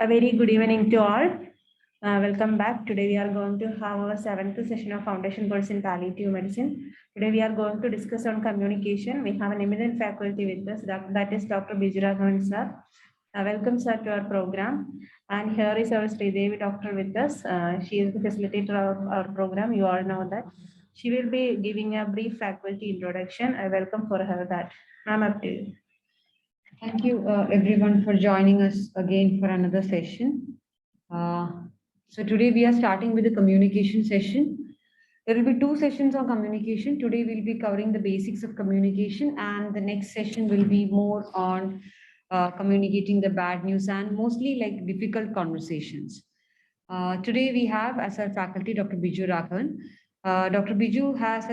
A very good evening to all. Welcome back. Today we are going to have our seventh session of foundation course in palliative medicine. Today we are going to discuss on communication. We have an eminent faculty with us, that is Dr. Biju Raghavan sir. Welcome sir to our program. And here is our Sridevi doctor with us. She is the facilitator of our program. You all know that. She will be giving a brief faculty introduction. I welcome for her that. Ma'am, up to you. Thank you, everyone, for joining us again for another session. So today we are starting with the communication session. There will be two sessions on communication. Today we'll be covering the basics of communication, and the next session will be more on communicating the bad news and mostly like difficult conversations. Today we have as our faculty Dr. Biju Raghavan. Dr. Biju has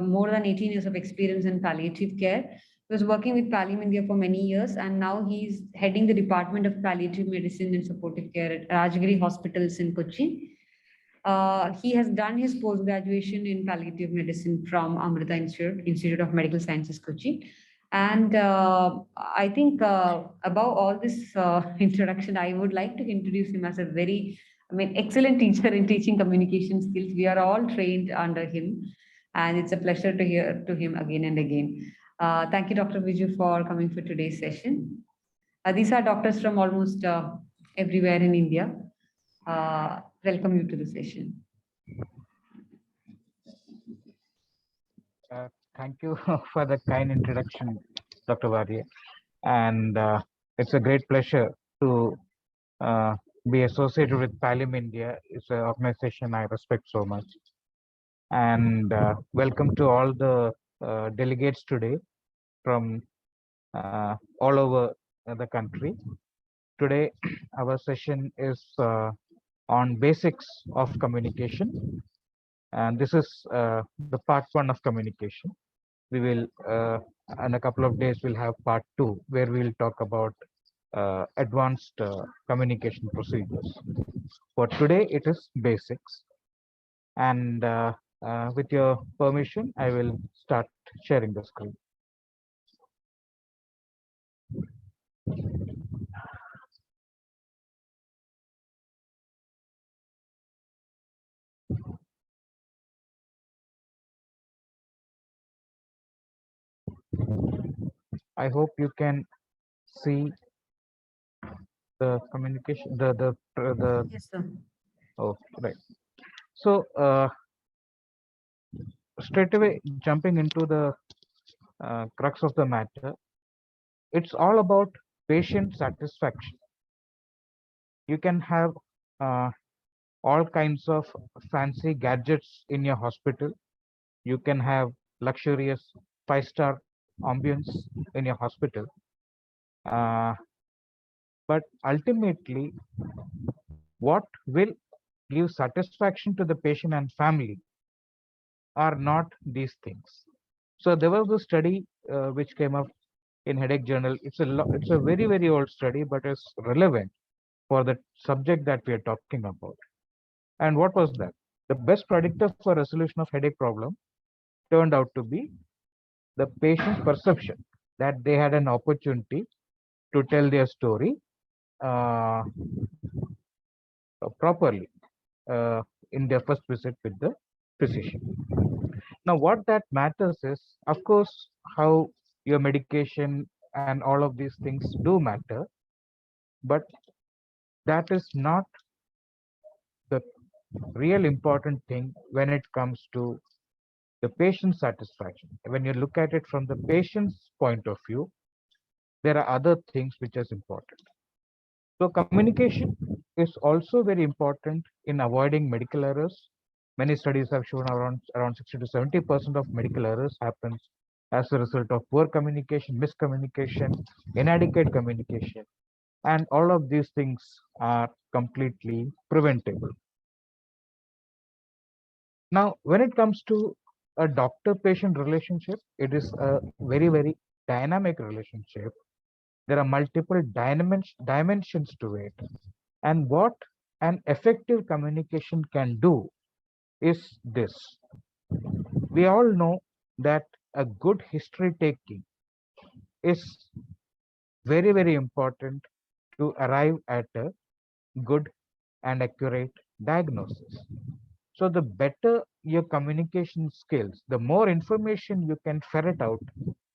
more than 18 years of experience in palliative care. He was working with Pallium India for many years, and now he's heading the Department of Palliative Medicine and Supportive Care at Rajagiri Hospitals in Kochi. He has done his post-graduation in palliative medicine from Amrita Institute of Medical Sciences, Kochi. And I think above all this introduction, I would like to introduce him as a very, excellent teacher in teaching communication skills. We are all trained under him, and it's a pleasure to hear to him again and again. Thank you, Dr. Biju, for coming for today's session. These are doctors from almost everywhere in India. Welcome you to the session. Thank you for the kind introduction, Dr. Varya. And it's a great pleasure to be associated with Pallium India. It's an organization I respect so much. And welcome to all the delegates today from all over the country. Today, our session is on basics of communication. And this is the part one of communication. We will, in a couple of days, we'll have part two, where we'll talk about advanced communication procedures. For today, it is basics. And with your permission, I will start sharing the screen. I hope you can see the communication, the Yes, sir. oh, right. So straight away jumping into the crux of the matter, it's all about patient satisfaction. You can have all kinds of fancy gadgets in your hospital. You can have luxurious 5-star ambience in your hospital. But ultimately, what will give satisfaction to the patient and family are not these things. So there was a study which came up in Headache Journal. It's a very, very old study, but it's relevant for the subject that we are talking about. And what was that? The best predictor for resolution of headache problem turned out to be the patient's perception that they had an opportunity to tell their story properly in their first visit with the physician. Now, what that matters is, of course, how your medication and all of these things do matter, but that is not the real important thing when it comes to the patient satisfaction. When you look at it from the patient's point of view, there are other things which is important. So communication is also very important in avoiding medical errors. Many studies have shown around 60 to 70% of medical errors happens as a result of poor communication, miscommunication, inadequate communication, and all of these things are completely preventable. Now, when it comes to a doctor-patient relationship, it is a very, very dynamic relationship. There are multiple dimensions to it. And what an effective communication can do is this. We all know that a good history taking is very, very important to arrive at a good and accurate diagnosis. So the better your communication skills, the more information you can ferret out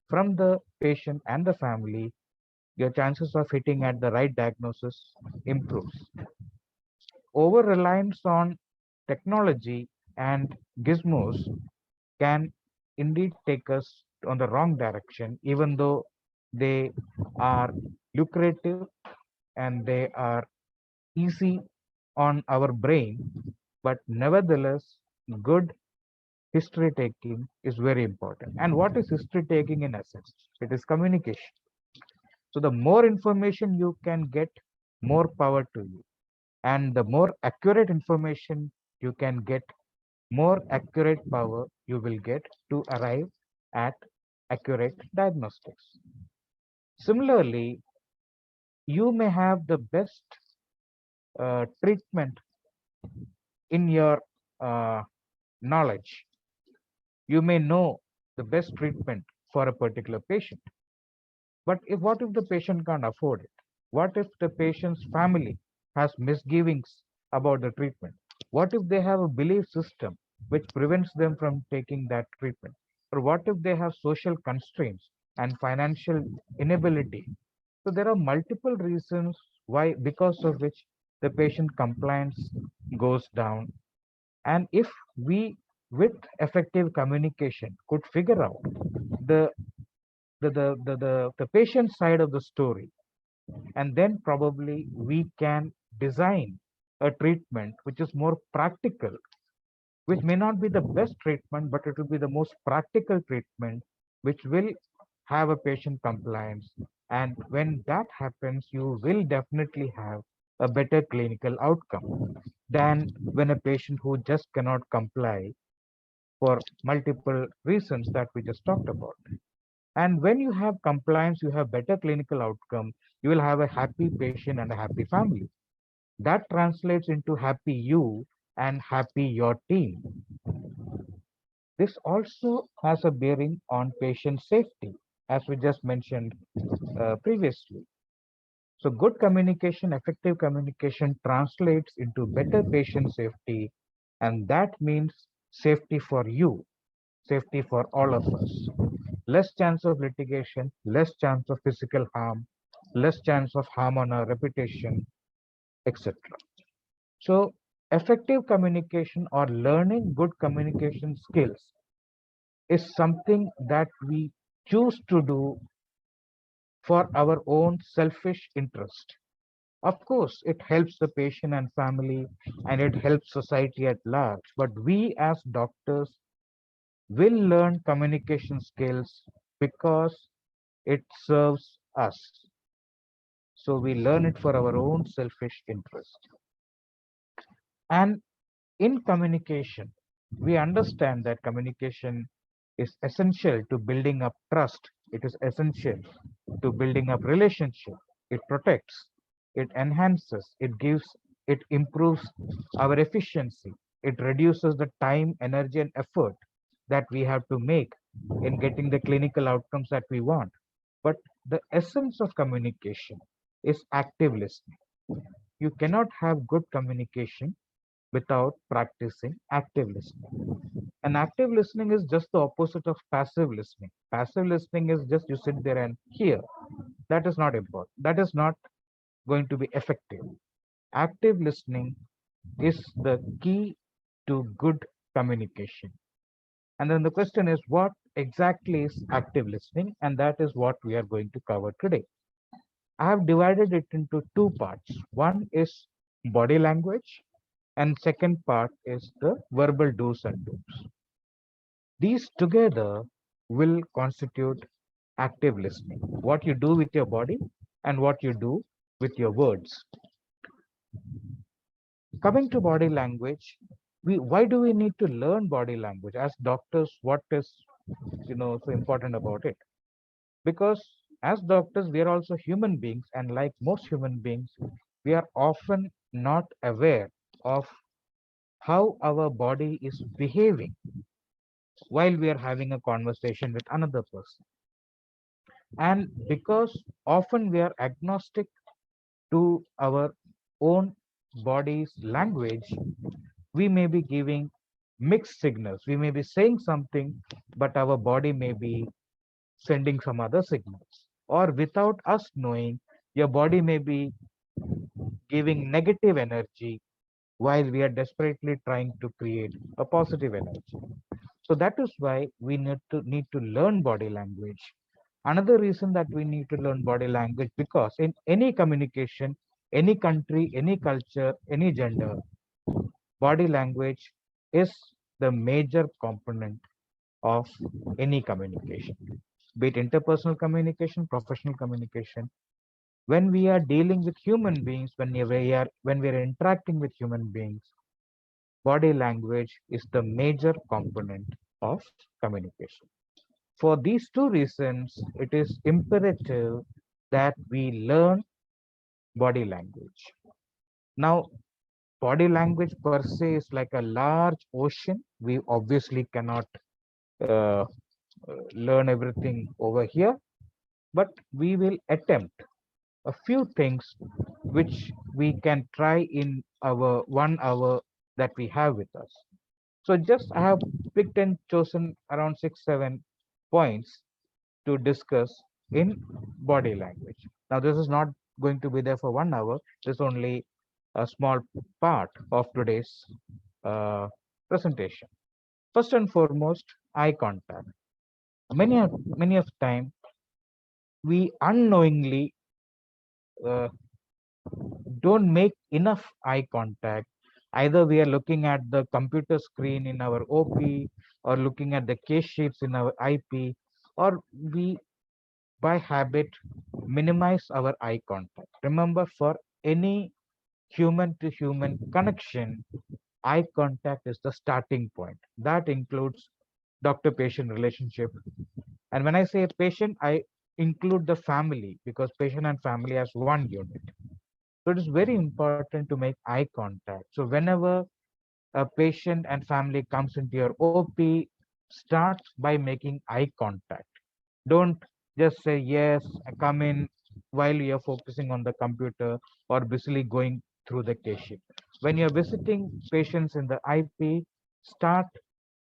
from the patient and the family, your chances of hitting at the right diagnosis improves. Over reliance on technology and gizmos can indeed take us on the wrong direction, even though they are lucrative and they are easy on our brain. But nevertheless, good history taking is very important. And what is history taking in essence? It is communication. So the more information you can get, more power to you. And the more accurate information you can get, more accurate power you will get to arrive at accurate diagnostics. Similarly, you may have the best treatment in your uh, knowledge. You may know the best treatment for a particular patient. But what if the patient can't afford it? What if the patient's family has misgivings about the treatment? What if they have a belief system which prevents them from taking that treatment? Or what if they have social constraints and financial inability? So there are multiple reasons why, because of which the patient compliance goes down. And if we, with effective communication, could figure out the the patient side of the story, and then probably we can design a treatment which is more practical, which may not be the best treatment, but it will be the most practical treatment which will have a patient compliance. And when that happens, you will definitely have a better clinical outcome than when a patient who just cannot comply for multiple reasons that we just talked about. And when you have compliance, you have better clinical outcome, you will have a happy patient and a happy family. That translates into happy you and happy your team. This also has a bearing on patient safety, as we just mentioned previously. So good communication, effective communication translates into better patient safety, and that means safety for you, safety for all of us. Less chance of litigation, less chance of physical harm, less chance of harm on our reputation, etc. So effective communication or learning good communication skills is something that we choose to do for our own selfish interest. Of course, it helps the patient and family and it helps society at large, but we as doctors will learn communication skills because it serves us. So we learn it for our own selfish interest. And in communication, we understand that communication is essential to building up trust. It is essential to building up relationship. It protects, it enhances, it gives, it improves our efficiency. It reduces the time, energy, and effort that we have to make in getting the clinical outcomes that we want. But the essence of communication is active listening. You cannot have good communication without practicing active listening. And active listening is just the opposite of passive listening. Passive listening is just you sit there and hear. That is not important. That is not going to be effective. Active listening is the key to good communication. And then the question is, what exactly is active listening? And that is what we are going to cover today. I have divided it into two parts. One is body language, and second part is the verbal do's and don'ts. These together will constitute active listening. What you do with your body and what you do with your words. Coming to body language, why do we need to learn body language as doctors? What is so important about it? Because as doctors, we are also human beings, and like most human beings, we are often not aware of how our body is behaving while we are having a conversation with another person. And because often we are agnostic to our own body's language, we may be giving mixed signals. We may be saying something, but our body may be sending some other signals. Or without us knowing, your body may be giving negative energy while we are desperately trying to create a positive energy. So that is why we need to learn body language. Another reason that we need to learn body language, because in any communication, any country, any culture, any gender, body language is the major component of any communication, be it interpersonal communication, professional communication. When we are dealing with human beings, when we are interacting with human beings, body language is the major component of communication. For these two reasons, it is imperative that we learn body language. Now, body language per se is like a large ocean. We obviously cannot uh, learn everything over here, but we will attempt a few things which we can try in our 1 hour that we have with us. So just I have picked and chosen around 6, 7 points to discuss in body language. Now this is not going to be there for 1 hour. This is only a small part of today's presentation. First and foremost, eye contact. Many of time we unknowingly uh, don't make enough eye contact. Either we are looking at the computer screen in our OP, or looking at the case sheets in our IP, or we by habit minimize our eye contact. Remember, for any human to human connection, eye contact is the starting point. That includes doctor patient relationship. And when I say patient, I include the family, because patient and family as one unit. So it is very important to make eye contact. So whenever a patient and family comes into your OP, start by making eye contact. Don't just say yes, come in, while you're focusing on the computer or busily going through the case sheet. When you're visiting patients in the IP, start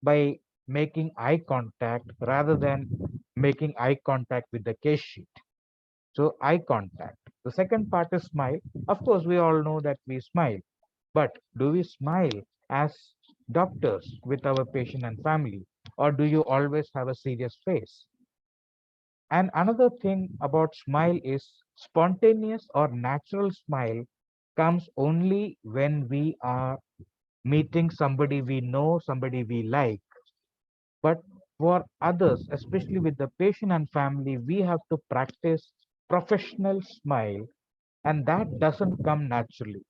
by making eye contact rather than making eye contact with the case sheet. So eye contact. The second part is smile. Of course, we all know that we smile, but do we smile as doctors with our patient and family, or do you always have a serious face? And another thing about smile is spontaneous or natural smile comes only when we are meeting somebody we know, somebody we like. But for others, especially with the patient and family, we have to practice professional smile, and that doesn't come naturally.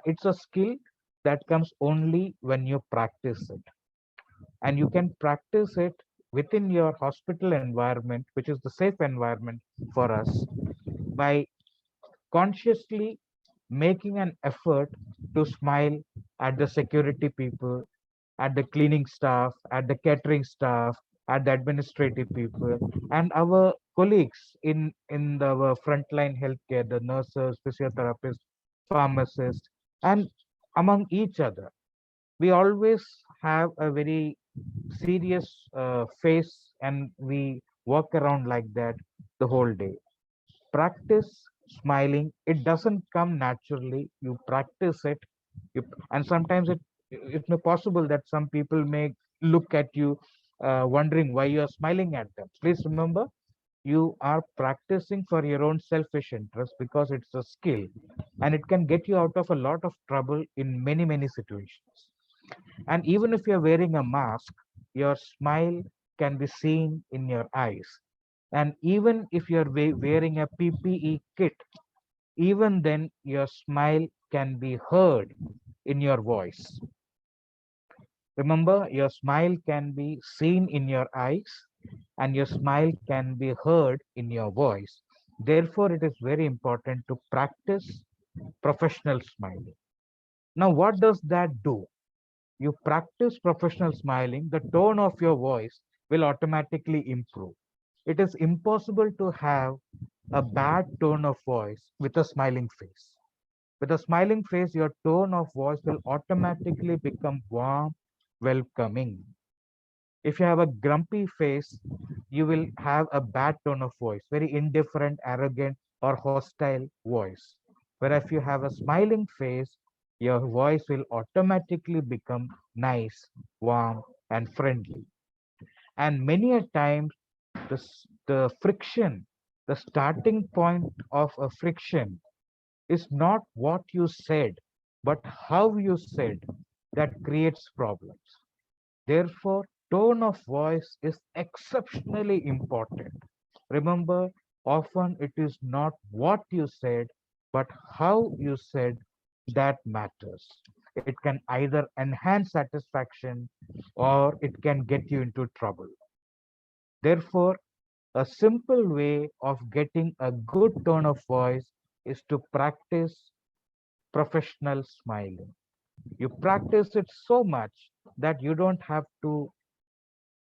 It's a skill that comes only when you practice it, and you can practice it within your hospital environment, which is the safe environment for us, by consciously making an effort to smile at the security people, at the cleaning staff, at the catering staff, at the administrative people, and our colleagues in our frontline healthcare, the nurses, physiotherapists, pharmacists, and among each other. We always have a very serious face, and we walk around like that the whole day. Practice smiling. It doesn't come naturally. You practice it. And sometimes it may possible that some people may look at you wondering why you are smiling at them. Please remember, you are practicing for your own selfish interest, because it's a skill, and it can get you out of a lot of trouble in many situations. And even if you're wearing a mask, your smile can be seen in your eyes. And even if you're wearing a PPE kit, even then your smile can be heard in your voice. Remember, your smile can be seen in your eyes, and your smile can be heard in your voice. Therefore, it is very important to practice professional smiling. Now, what does that do? You practice professional smiling, the tone of your voice will automatically improve. It is impossible to have a bad tone of voice with a smiling face. With a smiling face, your tone of voice will automatically become warm, welcoming. If you have a grumpy face, you will have a bad tone of voice, very indifferent, arrogant, or hostile voice. Whereas if you have a smiling face, your voice will automatically become nice, warm, and friendly. And many a times, the friction, the starting point of a friction is not what you said, but how you said that creates problems. Therefore, tone of voice is exceptionally important. Remember, often it is not what you said, but how you said that matters. It can either enhance satisfaction or it can get you into trouble. Therefore, a simple way of getting a good tone of voice is to practice professional smiling. You practice it so much that you don't have to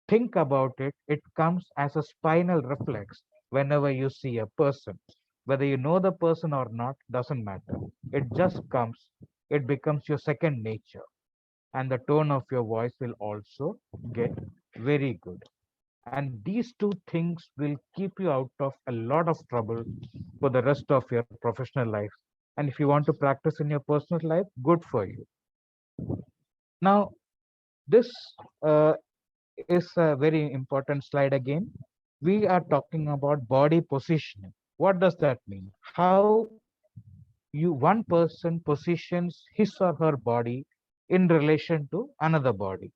think about it. It comes as a spinal reflex whenever you see a person. Whether you know the person or not doesn't matter. It just comes, it becomes your second nature. And the tone of your voice will also get very good. And these two things will keep you out of a lot of trouble for the rest of your professional life. And if you want to practice in your personal life, good for you. Now, this is a very important slide again. We are talking about body positioning. What does that mean? How one person positions his or her body in relation to another body.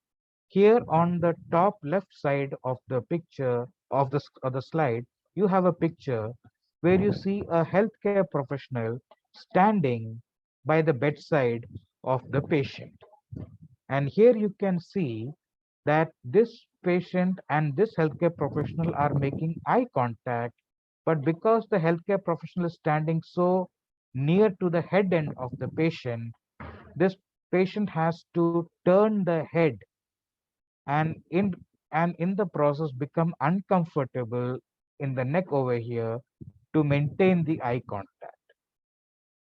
Here on the top left side of the picture of the slide, you have a picture where you see a healthcare professional standing by the bedside of the patient. And here you can see that this patient and this healthcare professional are making eye contact, but because the healthcare professional is standing so near to the head end of the patient, this patient has to turn the head and in the process become uncomfortable in the neck over here to maintain the eye contact.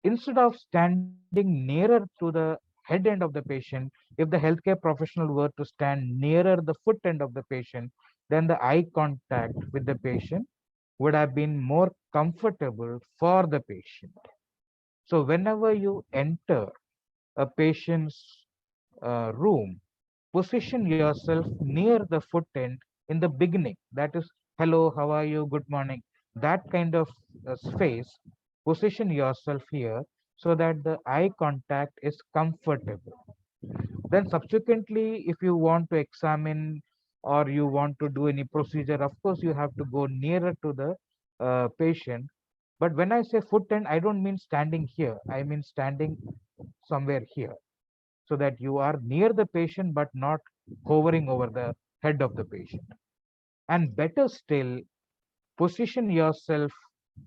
Instead of standing nearer to the head end of the patient, if the healthcare professional were to stand nearer the foot end of the patient, then the eye contact with the patient would have been more comfortable for the patient. So whenever you enter a patient's room, position yourself near the foot end in the beginning. That is, hello, how are you, good morning. That kind of space, position yourself here so that the eye contact is comfortable. Then subsequently, if you want to examine or you want to do any procedure, of course, you have to go nearer to the patient. But when I say foot end, I don't mean standing here. I mean standing somewhere here so that you are near the patient but not hovering over the head of the patient. And better still, position yourself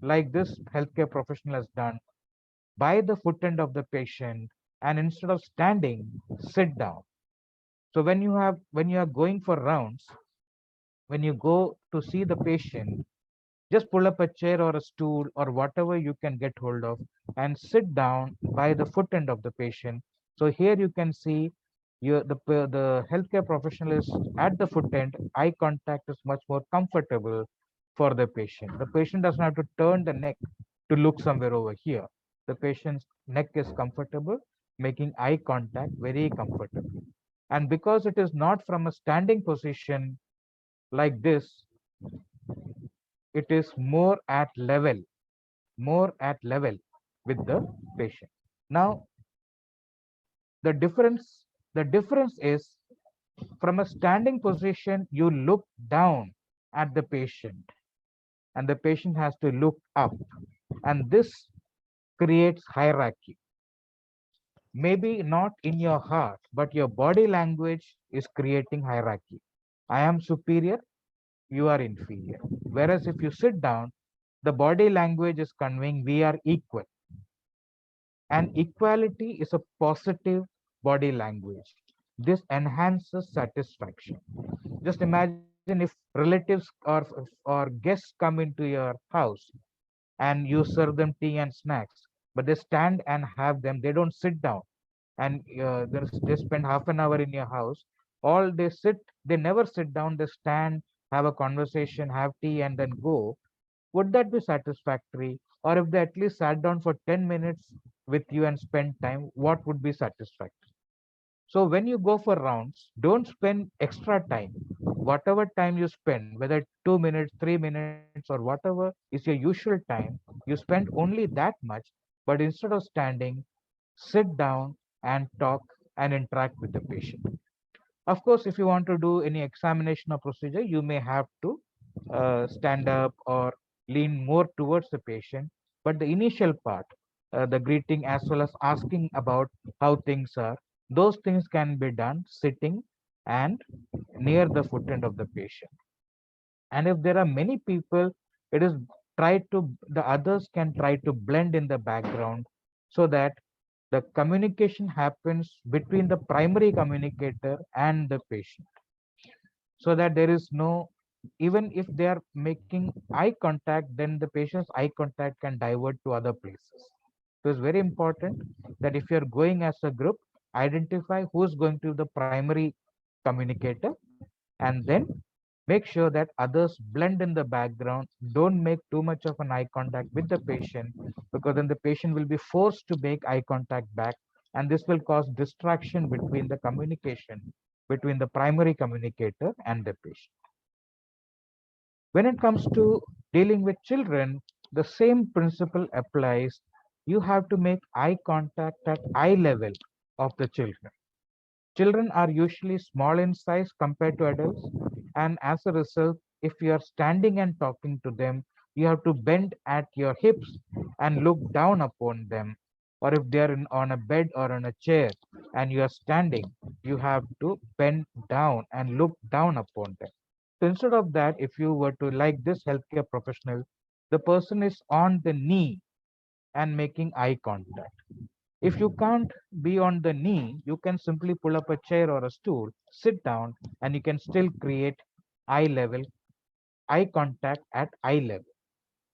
like this healthcare professional has done by the foot end of the patient, and instead of standing, sit down. So when you are going for rounds, when you go to see the patient, just pull up a chair or a stool or whatever you can get hold of and sit down by the foot end of the patient. So here you can see the healthcare professional is at the foot end. Eye contact is much more comfortable for the patient. The patient doesn't have to turn the neck to look somewhere over here. The patient's neck is comfortable, making eye contact very comfortable. And because it is not from a standing position like this, it is more at level with the patient. Now the difference is, from a standing position you look down at the patient and the patient has to look up, and this creates hierarchy. Maybe not in your heart, but your body language is creating hierarchy. I am superior, you are inferior. Whereas if you sit down, the body language is conveying we are equal. And equality is a positive body language. This enhances satisfaction. Just imagine if relatives or guests come into your house and you serve them tea and snacks. but they stand and have them. They don't sit down and they spend half an hour in your house. All they sit, they never sit down. They stand, have a conversation, have tea, and then go. Would that be satisfactory? Or if they at least sat down for 10 minutes with you and spent time, what would be satisfactory? So when you go for rounds, don't spend extra time. Whatever time you spend, whether 2 minutes, 3 minutes, or whatever is your usual time, you spend only that much. But instead of standing, sit down and talk and interact with the patient. Of course, if you want to do any examination or procedure, you may have to stand up or lean more towards the patient. But the initial part, the greeting as well as asking about how things are, those things can be done sitting and near the foot end of the patient. And if there are many people, it is the others can try to blend in the background so that the communication happens between the primary communicator and the patient, so that there is no, even if they are making eye contact, then the patient's eye contact can divert to other places. So it's very important that if you're going as a group, identify who's going to be the primary communicator, and then make sure that others blend in the background. Don't make too much of an eye contact with the patient, because then the patient will be forced to make eye contact back, and this will cause distraction between the communication between the primary communicator and the patient. When it comes to dealing with children, the same principle applies. You have to make eye contact at eye level of the children. Children are usually small in size compared to adults, and as a result, if you are standing and talking to them, you have to bend at your hips and look down upon them. Or if they are on a bed or on a chair and you are standing, you have to bend down and look down upon them. So instead of that, if you were to, like this healthcare professional, the person is on the knee and making eye contact. If you can't be on the knee, you can simply pull up a chair or a stool, sit down, and you can still create eye level, eye contact at eye level.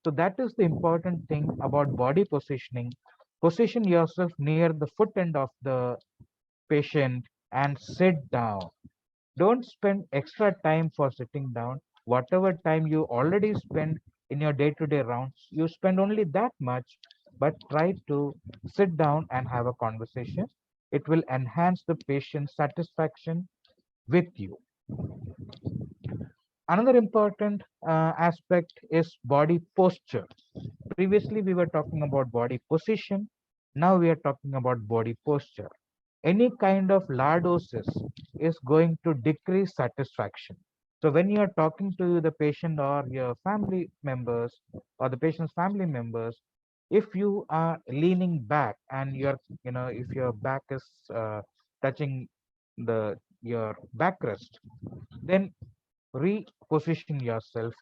So that is the important thing about body positioning. Position yourself near the foot end of the patient and sit down. Don't spend extra time for sitting down. Whatever time you already spend in your day-to-day rounds, you spend only that much, but try to sit down and have a conversation. It will enhance the patient's satisfaction with you. Another important aspect is body posture. Previously, we were talking about body position. Now we are talking about body posture. Any kind of lordosis is going to decrease satisfaction. So when you are talking to the patient or your family members or the patient's family members, if you are leaning back and if your back is touching your backrest, then reposition yourself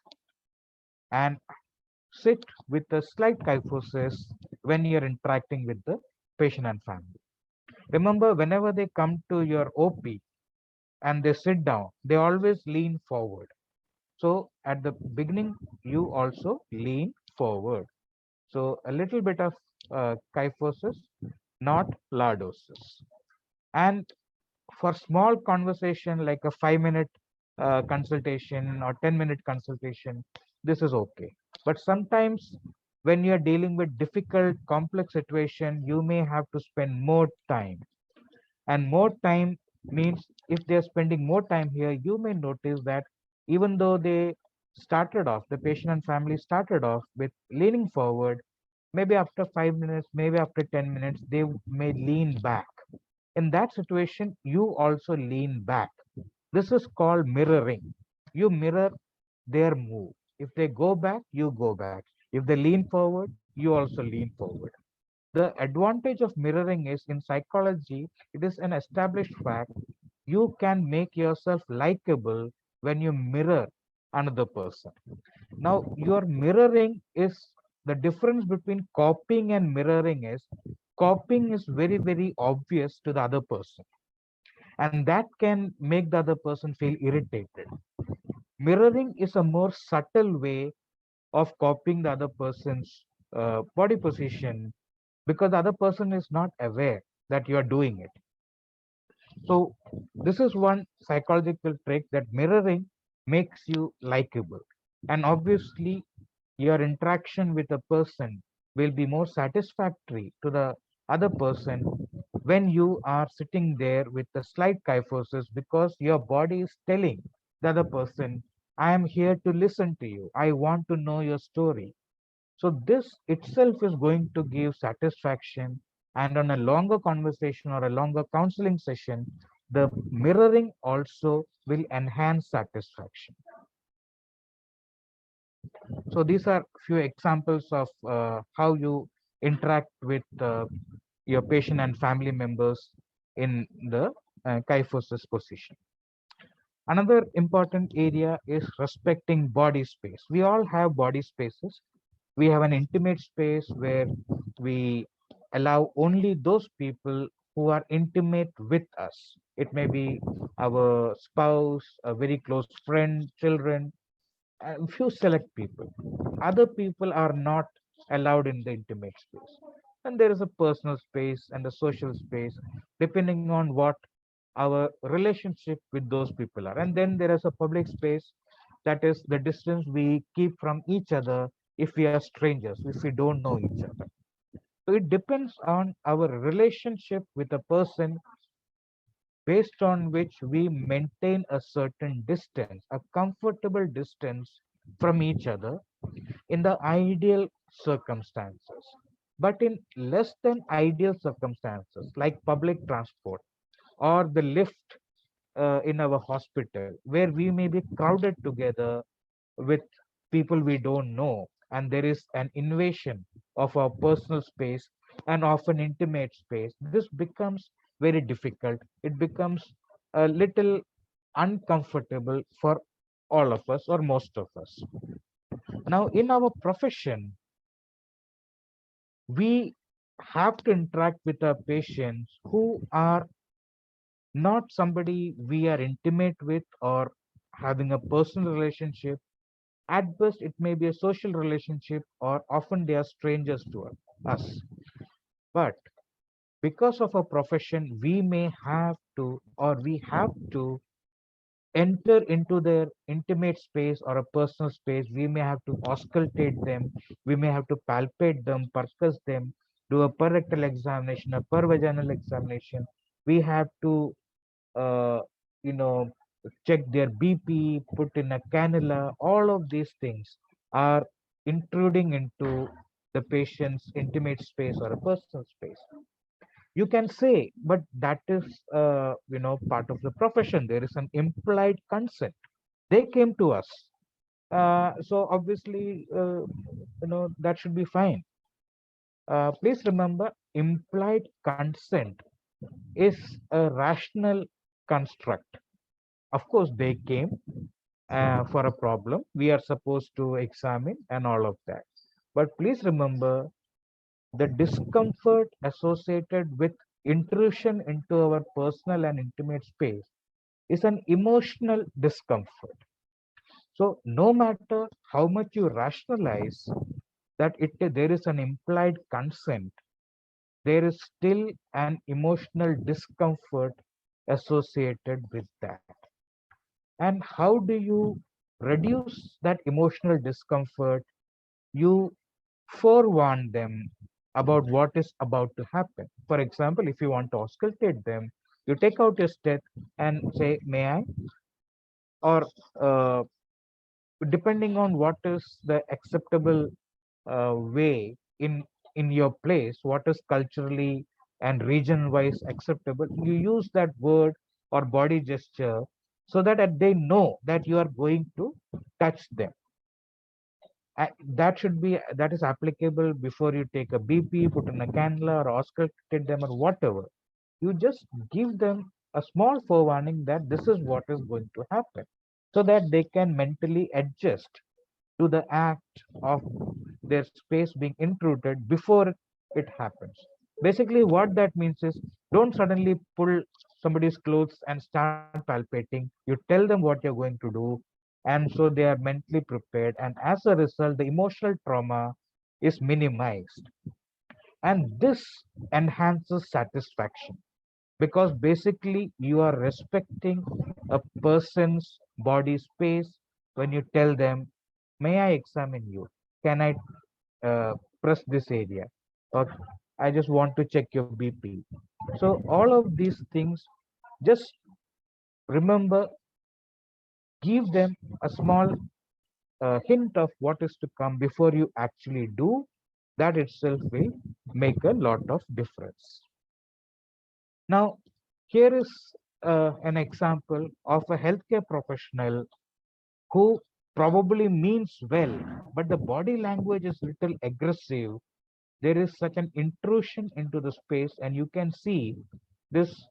and sit with a slight kyphosis when you're interacting with the patient and family. Remember, whenever they come to your OP and they sit down, they always lean forward. So at the beginning, you also lean forward. So a little bit of kyphosis, not lordosis. And for small conversation like a 5 minute consultation or 10-minute consultation, this is okay. But sometimes when you're dealing with difficult complex situation, you may have to spend more time, and more time means if they're spending more time here, you may notice that even though they started off, the patient and family started off with leaning forward, maybe after 5 minutes, maybe after 10 minutes, they may lean back. In that situation, you also lean back. This is called mirroring. You mirror their move. If they go back, you go back. If they lean forward, you also lean forward. The advantage of mirroring is, in psychology, it is an established fact. You can make yourself likable when you mirror another person. Now, your mirroring is the difference between copying and mirroring is copying is very, very obvious to the other person, and that can make the other person feel irritated. Mirroring is a more subtle way of copying the other person's body position, because the other person is not aware that you are doing it. So this is one psychological trick, that mirroring makes you likable. And obviously, your interaction with a person will be more satisfactory to the other person when you are sitting there with a slight kyphosis, because your body is telling the other person, I am here to listen to you. I want to know your story. So this itself is going to give satisfaction. And on a longer conversation or a longer counseling session, the mirroring also will enhance satisfaction. So these are few examples of how you interact with your patient and family members in the kyphosis position. Another important area is respecting body space. We all have body spaces. We have an intimate space where we allow only those people who are intimate with us. It may be our spouse, a very close friend, children, a few select people. Other people are not allowed in the intimate space. And there is a personal space and a social space, depending on what our relationship with those people are. And then there is a public space, that is the distance we keep from each other if we are strangers, if we don't know each other. So it depends on our relationship with a person, based on which we maintain a certain distance, a comfortable distance from each other in the ideal circumstances. But in less than ideal circumstances, like public transport or the lift in our hospital, where we may be crowded together with people we don't know, and there is an invasion of our personal space and often intimate space, this becomes very difficult. It becomes a little uncomfortable for all of us or most of us. Now, in our profession, we have to interact with our patients who are not somebody we are intimate with or having a personal relationship. At best, it may be a social relationship, or often they are strangers to us. But because of our profession, we may have to, or we have to enter into their intimate space or a personal space. We may have to auscultate them, we may have to palpate them, percuss them, do a per rectal examination, a per vaginal examination. We have to, uh, you know, check their BP, put in a cannula. All of these things are intruding into the patient's intimate space or a personal space. You can say, but that is, part of the profession. There is an implied consent. They came to us. So obviously, that should be fine. Please remember, implied consent is a rational construct. Of course, they came for a problem. We are supposed to examine and all of that. But please remember, the discomfort associated with intrusion into our personal and intimate space is an emotional discomfort. So no matter how much you rationalize that there is an implied consent, there is still an emotional discomfort associated with that. And how do you reduce that emotional discomfort? You forewarn them about what is about to happen. For example, if you want to auscultate them, you take out your steth and say, may I? Or depending on what is the acceptable way in your place, what is culturally and region wise acceptable, you use that word or body gesture, so that they know that you are going to touch them. That is applicable before you take a BP, put in a cannula, or auscultate them, or whatever. You just give them a small forewarning that this is what is going to happen, so that they can mentally adjust to the act of their space being intruded before it happens. Basically, what that means is, don't suddenly pull somebody's clothes and start palpating. You tell them what you're going to do, and so they are mentally prepared. And as a result, the emotional trauma is minimized. And this enhances satisfaction because basically you are respecting a person's body space when you tell them, may I examine you? Can I press this area? Or I just want to check your BP. So all of these things, just remember, give them a small hint of what is to come before you actually do. That itself will make a lot of difference. Now, here is an example of a healthcare professional who probably means well, but the body language is little aggressive. There is such an intrusion into the space, and you can see this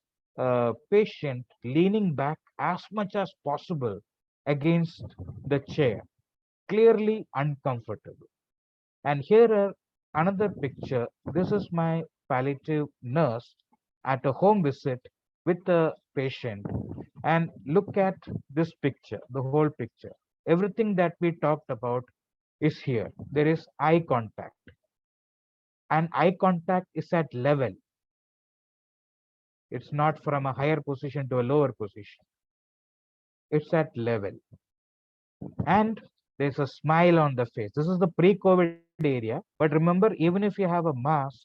patient leaning back as much as possible against the chair, clearly uncomfortable. And here are another picture. This is my palliative nurse at a home visit with a patient. And look at this picture, the whole picture. Everything that we talked about is here. There is eye contact, and eye contact is at level. It's not from a higher position to a lower position. It's at level. And there's a smile on the face. This is the pre-COVID area. But remember, even if you have a mask,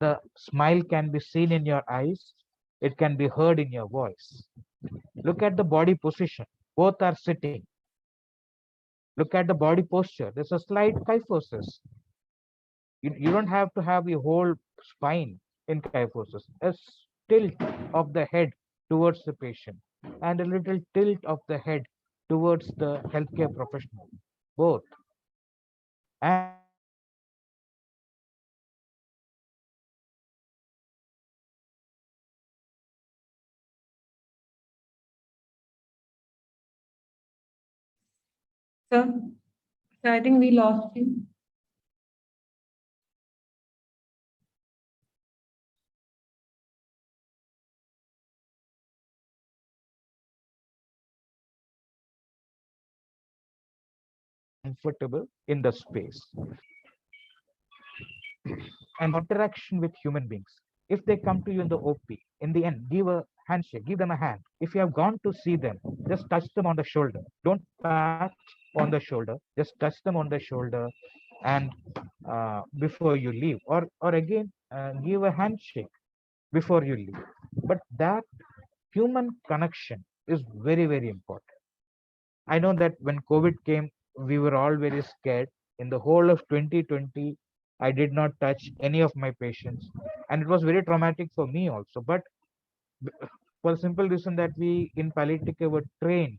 the smile can be seen in your eyes. It can be heard in your voice. Look at the body position. Both are sitting. Look at the body posture. There's a slight kyphosis. You don't have to have your whole spine in kyphosis. A tilt of the head towards the patient and a little tilt of the head towards the healthcare professional. Both. And So, so I think we lost you. comfortable in the space and interaction with human beings. If they come to you in the OP, in the end, give a handshake, give them a hand. If you have gone to see them, just touch them on the shoulder. Don't pat on the shoulder, just touch them on the shoulder and before you leave, or again, give a handshake before you leave. But that human connection is very, very important. I know that when COVID came, we were all very scared. In the whole of 2020, I did not touch any of my patients, and it was very traumatic for me also. But b- for the simple reason that we in palliative care were trained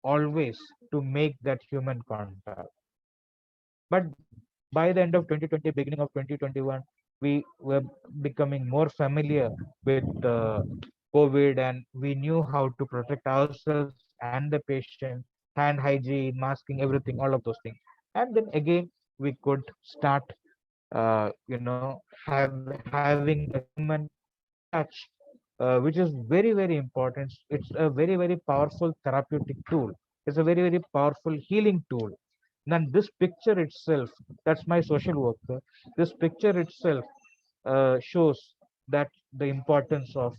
always to make that human contact. But by the end of 2020, beginning of 2021, we were becoming more familiar with COVID, and we knew how to protect ourselves and the patient, hand hygiene, masking, everything, all of those things. And then again, we could start, having a human touch, which is very, very important. It's a very, very powerful therapeutic tool. It's a very, very powerful healing tool. Then this picture itself, that's my social worker. This picture itself shows that the importance of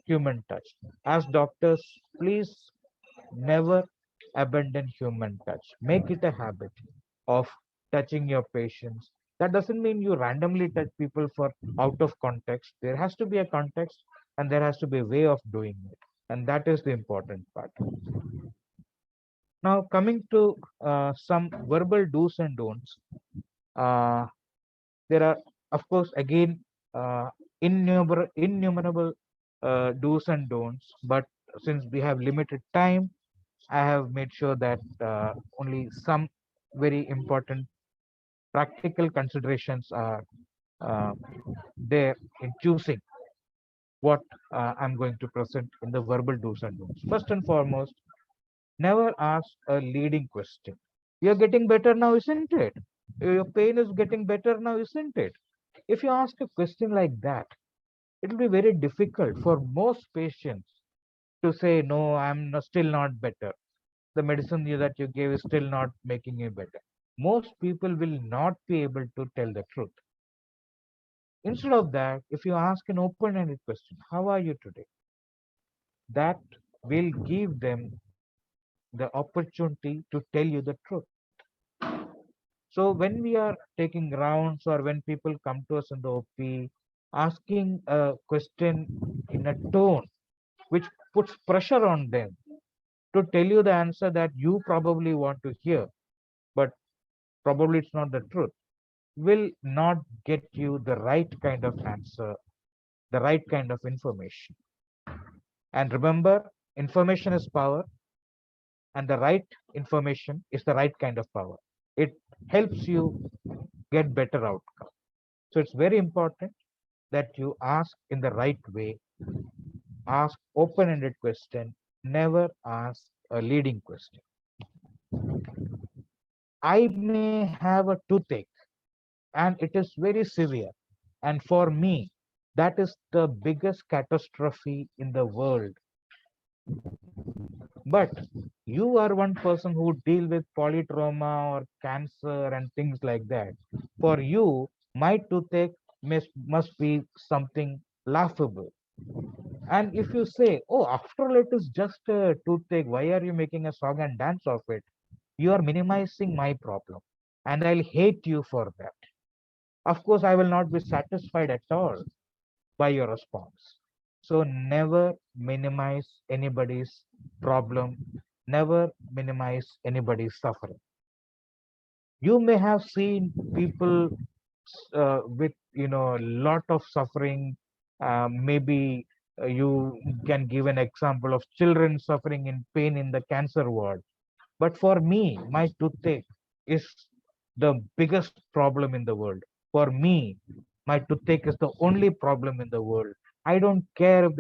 human touch. As doctors, please never abandon human touch. Make it a habit of touching your patients. That doesn't mean you randomly touch people for out of context. There has to be a context and there has to be a way of doing it. And that is the important part. Now, coming to some verbal do's and don'ts, uh, there are, of course, again, innumerable do's and don'ts. But since we have limited time, I have made sure that only some very important practical considerations are uh, there in choosing what I'm going to present in the verbal do's and don'ts. First and foremost, never ask a leading question. You're getting better now, isn't it? Your pain is getting better now, isn't it? If you ask a question like that, it will be very difficult for most patients to say, no, still not better. The medicine that you gave is still not making you better. Most people will not be able to tell the truth. Instead of that, if you ask an open-ended question, how are you today? That will give them the opportunity to tell you the truth. So when we are taking rounds or when people come to us in the OP asking a question in a tone which puts pressure on them to tell you the answer that you probably want to hear, but probably it's not the truth, will not get you the right kind of answer, the right kind of information. And remember, information is power, and the right information is the right kind of power. It helps you get better outcome. So it's very important that you ask in the right way, ask open-ended question, never ask a leading question. I may have a toothache and it is very severe. And for me, that is the biggest catastrophe in the world. But you are one person who deal with polytrauma or cancer and things like that. For you, my toothache must be something laughable. And if you say, oh, after all, it is just a toothache, why are you making a song and dance of it? You are minimizing my problem. And I'll hate you for that. Of course, I will not be satisfied at all by your response. So never minimize anybody's problem, never minimize anybody's suffering. You may have seen people with a lot of suffering. Maybe you can give an example of children suffering in pain in the cancer ward. But for me, my toothache is the biggest problem in the world. For me, my toothache is the only problem in the world. I don't care if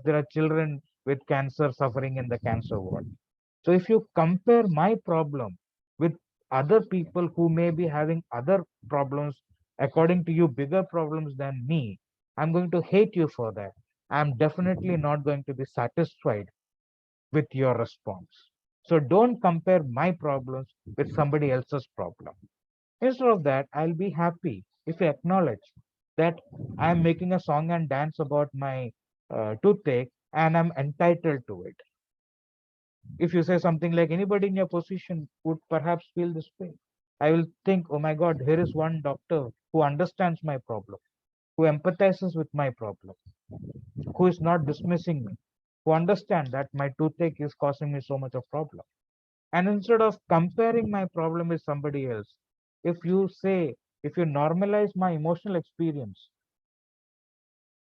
there are children with cancer suffering in the cancer ward. So if you compare my problem with other people who may be having other problems, according to you, bigger problems than me, I'm going to hate you for that. I'm definitely not going to be satisfied with your response. So don't compare my problems with somebody else's problem. Instead of that, I'll be happy if you acknowledge that I'm making a song and dance about my toothache and I'm entitled to it. If you say something like anybody in your position would perhaps feel this way, I will think, oh my God, here is one doctor who understands my problem, who empathizes with my problem, who is not dismissing me, who understand that my toothache is causing me so much of problem. And instead of comparing my problem with somebody else, if you say, if you normalize my emotional experience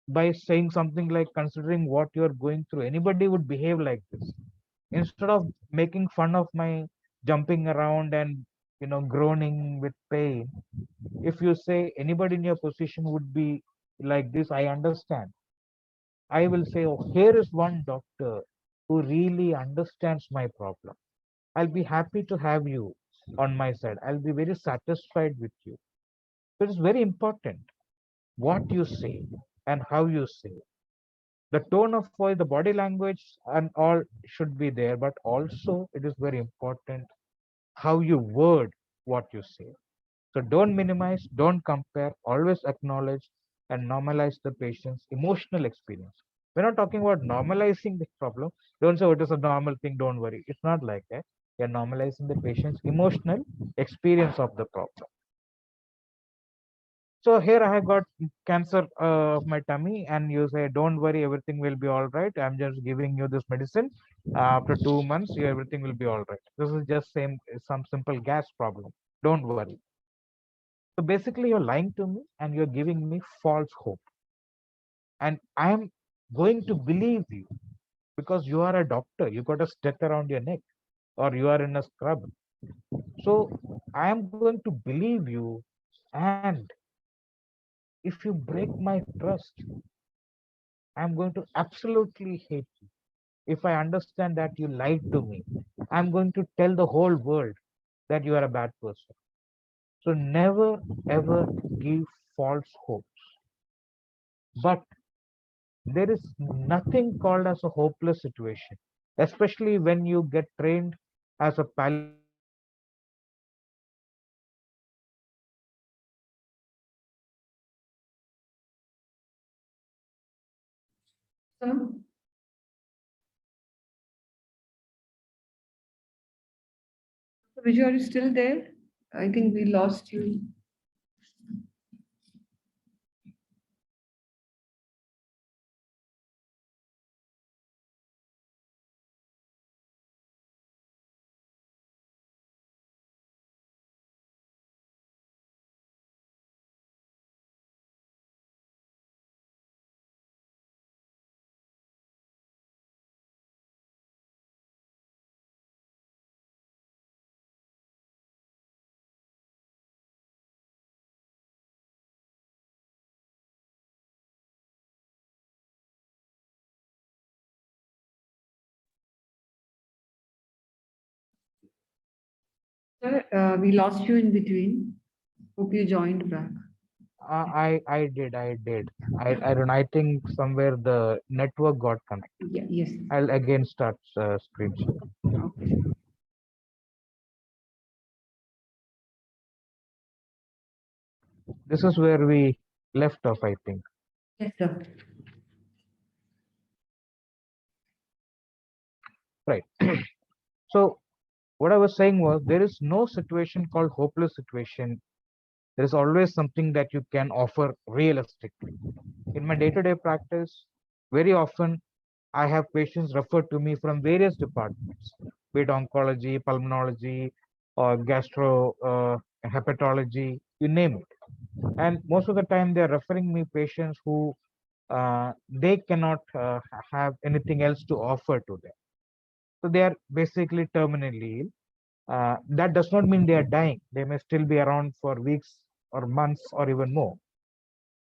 by saying something like considering what you're going through, anybody would behave like this. Instead of making fun of my jumping around and groaning with pain, if you say anybody in your position would be like this, I understand. I will say, oh, here is one doctor who really understands my problem. I'll be happy to have you on my side. I'll be very satisfied with you. So it is very important what you say and how you say. The tone of voice, the body language, and all should be there, but also it is very important how you word what you say. So don't minimize, don't compare, always acknowledge and normalize the patient's emotional experience. We're not talking about normalizing the problem. Don't say, oh, it is a normal thing, don't worry. It's not like that. You're normalizing the patient's emotional experience of the problem. So here I have got cancer of my tummy, and you say, don't worry, everything will be all right. I'm just giving you this medicine. After 2 months, everything will be all right. This is just some simple gas problem. Don't worry. So basically, you're lying to me and you're giving me false hope. And I am going to believe you because you are a doctor. You got a stick around your neck or you are in a scrub. So I am going to believe you. And if you break my trust, I'm going to absolutely hate you. If I understand that you lied to me, I'm going to tell the whole world that you are a bad person. So never ever give false hopes. But there is nothing called as a hopeless situation, especially when you get trained as a palliative care doctor. You know that there is nothing called as a hopeless situation. Sir? Biju, are you still there? I think we lost you. Sir, we lost you in between. Hope you joined back. I did. I don't know. I think somewhere the network got connected. Yeah, yes. I'll again start screen share. Okay. This is where we left off, I think. Yes, sir. Right. So what I was saying was there is no situation called hopeless situation. There is always something that you can offer realistically. In my day-to-day practice, very often I have patients referred to me from various departments, be it oncology, pulmonology, or gastro, hepatology, you name it. And most of the time, they're referring me patients who they cannot have anything else to offer to them. So they are basically terminally ill. That does not mean they are dying. They may still be around for weeks or months or even more.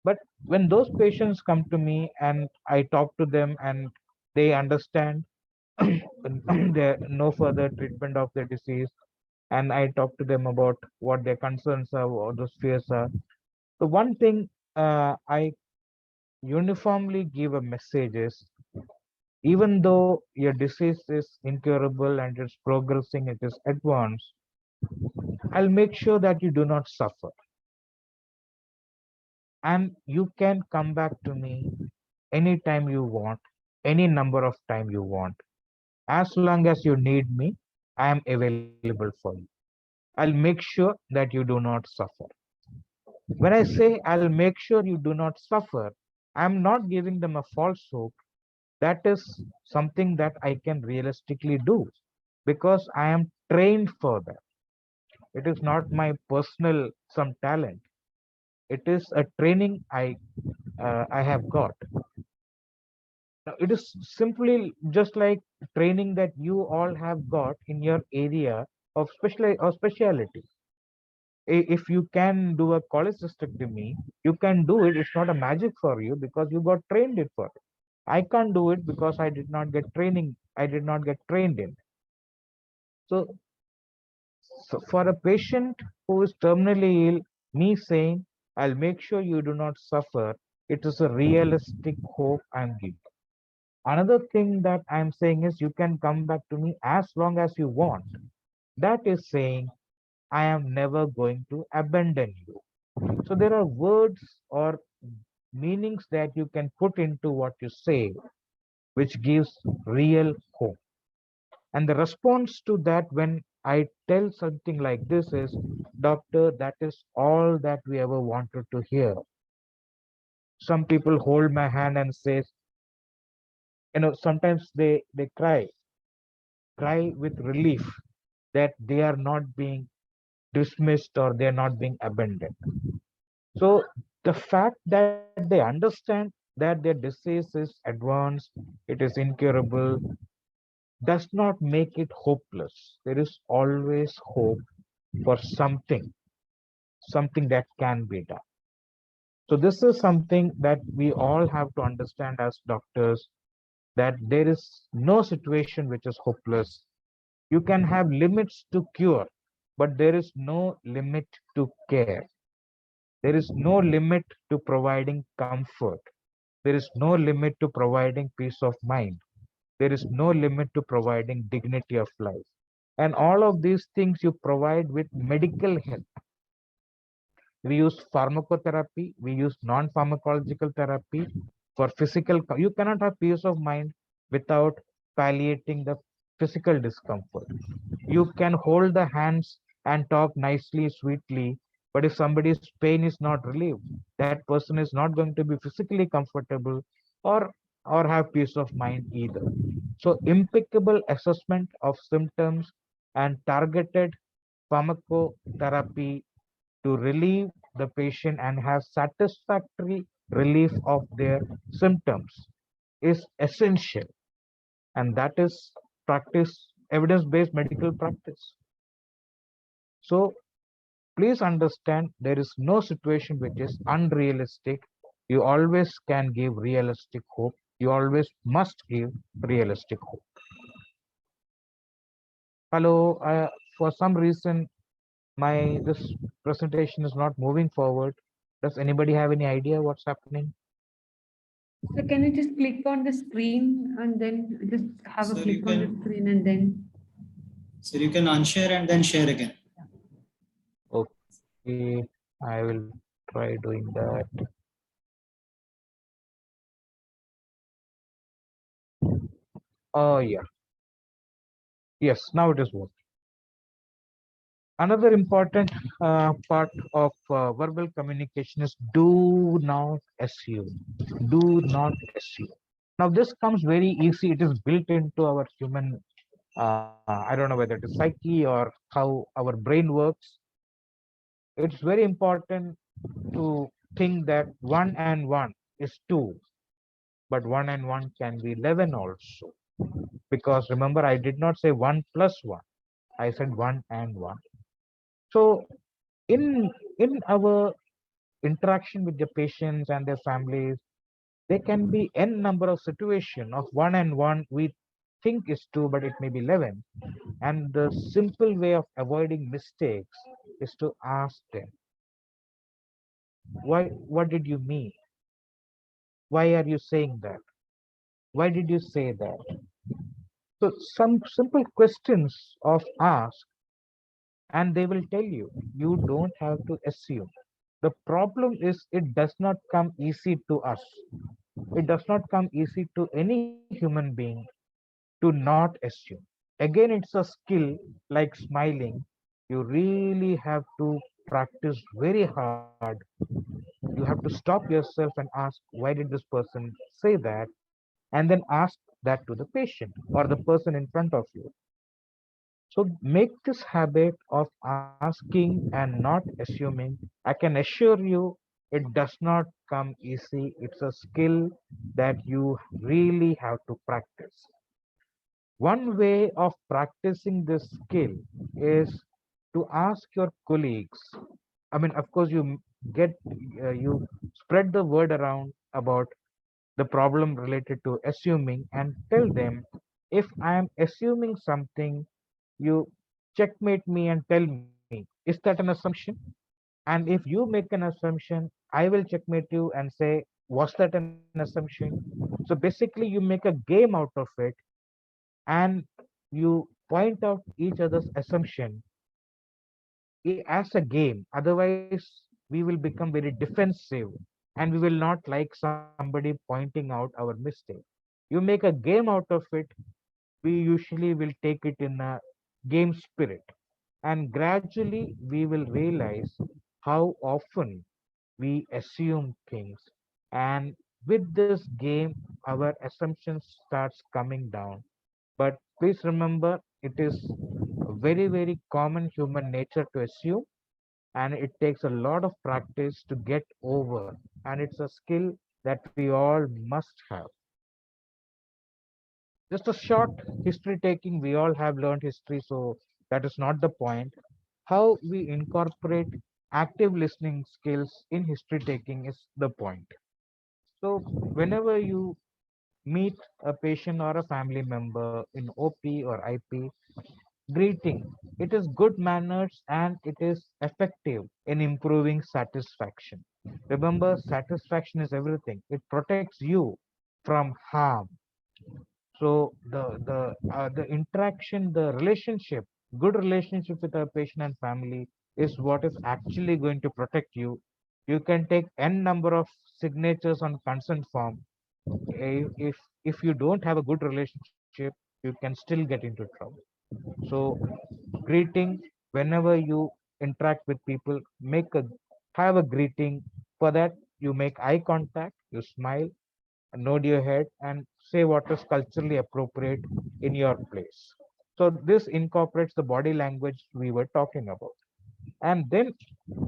But when those patients come to me and I talk to them and they understand there no further treatment of the disease, and I talk to them about what their concerns are, what those fears are. The one thing I uniformly give a message is even though your disease is incurable and it's progressing, it is advanced, I'll make sure that you do not suffer. And you can come back to me anytime you want, any number of time you want. As long as you need me, I am available for you. I'll make sure that you do not suffer. When I say I'll make sure you do not suffer, I'm not giving them a false hope. That is something that I can realistically do because I am trained for that. It is not my personal some talent. It is a training I have got. Now, it is simply just like training that you all have got in your area of speciality. If you can do a cholecystectomy, you can do it. It's not a magic for you because you got trained it for it. I can't do it because I did not get training. I did not get trained in. So, for a patient who is terminally ill, me saying, I'll make sure you do not suffer, it is a realistic hope I'm giving. Another thing that I'm saying is you can come back to me as long as you want. That is saying, I am never going to abandon you. So there are words or meanings that you can put into what you say, which gives real hope. And the response to that when I tell something like this is, Doctor, that is all that we ever wanted to hear. Some people hold my hand and say, sometimes they cry with relief that they are not being dismissed or they are not being abandoned. So the fact that they understand that their disease is advanced, it is incurable, does not make it hopeless. There is always hope for something that can be done. So this is something that we all have to understand as doctors, that there is no situation which is hopeless. You can have limits to cure, but there is no limit to care. There is no limit to providing comfort. There is no limit to providing peace of mind. There is no limit to providing dignity of life. And all of these things you provide with medical help. We use pharmacotherapy, we use non-pharmacological therapy for physical. You cannot have peace of mind without palliating the physical discomfort. You can hold the hands and talk nicely, sweetly, but if somebody's pain is not relieved, that person is not going to be physically comfortable or have peace of mind either. So impeccable assessment of symptoms and targeted pharmacotherapy to relieve the patient and have satisfactory relief of their symptoms is essential, and that is practice, evidence-based medical practice. So please understand, there is no situation which is unrealistic. You always can give realistic hope. You always must give realistic hope. Hello, for some reason my this presentation is not moving forward. Does anybody have any idea what's happening? So can you just click on the screen and then just have a Sir, click on the screen and then? So you can unshare and then share again. Okay, I will try doing that. Oh yeah, yes, now it is working. Another important part of verbal communication is do not assume. Do not assume. Now this comes very easy. It is built into our human. I don't know whether it is psyche or how our brain works. It's very important to think that 1 and 1 is 2, but 1 and 1 can be 11 also. Because remember, I did not say 1 plus 1. I said 1 and 1. So in our interaction with the patients and their families, there can be n number of situation of 1 and 1 we think is 2, but it may be 11. And the simple way of avoiding mistakes is to ask them, what did you mean? Why are you saying that? Why did you say that? So some simple questions of ask, and they will tell you. You don't have to assume. The problem is it does not come easy to us. It does not come easy to any human being to not assume. Again, it's a skill like smiling. You really have to practice very hard. You have to stop yourself and ask, why did this person say that? And then ask that to the patient or the person in front of you. So make this habit of asking and not assuming. I can assure you it does not come easy. It's a skill that you really have to practice. One way of practicing this skill is to ask your colleagues. I mean, of course, get you spread the word around about the problem related to assuming and tell them, if I am assuming something, you checkmate me and tell me, is that an assumption? And if you make an assumption, I will checkmate you and say, was that an assumption? So basically, you make a game out of it and you point out each other's assumption as a game. Otherwise, we will become very defensive and we will not like somebody pointing out our mistake. You make a game out of it, we usually will take it in a game spirit. And gradually, we will realize how often we assume things. And with this game, our assumptions starts coming down. But please remember, it is a very, very common human nature to assume, and it takes a lot of practice to get over. And it's a skill that we all must have. Just a short history taking, we all have learned history, so that is not the point. How we incorporate active listening skills in history taking is the point. So, whenever you meet a patient or a family member in OP or IP, greeting. It is good manners and it is effective in improving satisfaction. Remember, satisfaction is everything. It protects you from harm. So the interaction, the relationship, good relationship with our patient and family is what is actually going to protect you. You can take n number of signatures on consent form, If you don't have a good relationship, you can still get into trouble. So greeting, whenever you interact with people, have a greeting. For that, you make eye contact, you smile, nod your head, and say what is culturally appropriate in your place. So this incorporates the body language we were talking about. And then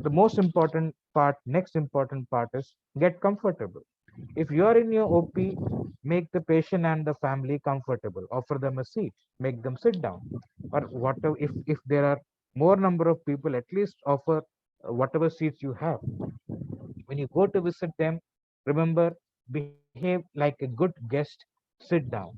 the most important part, next important part is get comfortable. If you are in your OP, make the patient and the family comfortable, offer them a seat, make them sit down, or whatever. If there are more number of people, at least offer whatever seats you have. When you go to visit them, remember, behave like a good guest, sit down.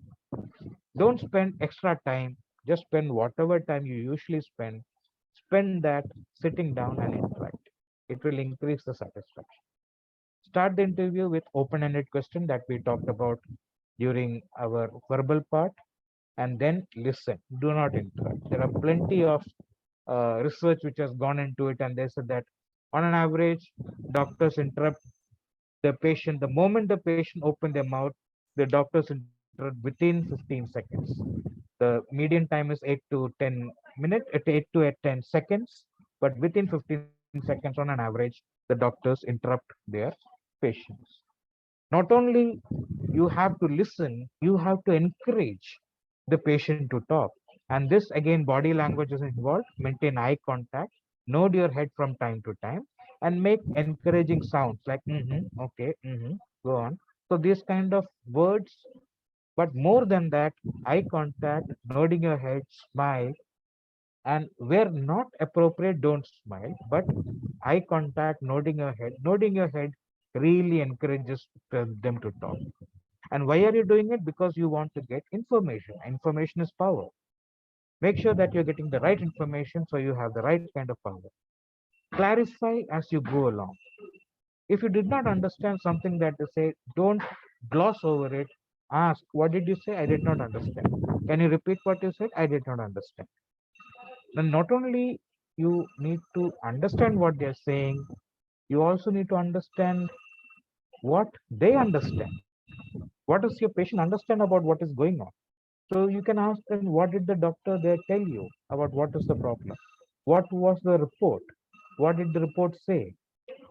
Don't spend extra time, just spend whatever time you usually spend that sitting down and interact. It will increase the satisfaction. Start the interview with open-ended question that we talked about during our verbal part, and then listen. Do not interrupt. There are plenty of research which has gone into it, and they said that on an average, doctors interrupt the patient. The moment the patient open their mouth, the doctors interrupt within 15 seconds. The median time is 8 to 10 minutes, 8 to 10 seconds, but within 15 seconds on an average, the doctors interrupt their patients. Not only you have to listen, you have to encourage the patient to talk. And this again, body language is involved. Maintain eye contact, nod your head from time to time, and make encouraging sounds like okay, go on. So these kind of words, but more than that, eye contact, nodding your head, smile, and where not appropriate, don't smile, but eye contact, nodding your head really encourages them to talk. And why are you doing it? Because you want to get information. Information is power. Make sure that you're getting the right information so you have the right kind of power. Clarify as you go along. If you did not understand something that they say, don't gloss over it. Ask, what did you say? I did not understand. Can you repeat what you said? I did not understand. Then not only you need to understand what they're saying, you also need to understand what they understand. What does your patient understand about what is going on? So you can ask them, what did the doctor there tell you about what is the problem? What was the report? What did the report say?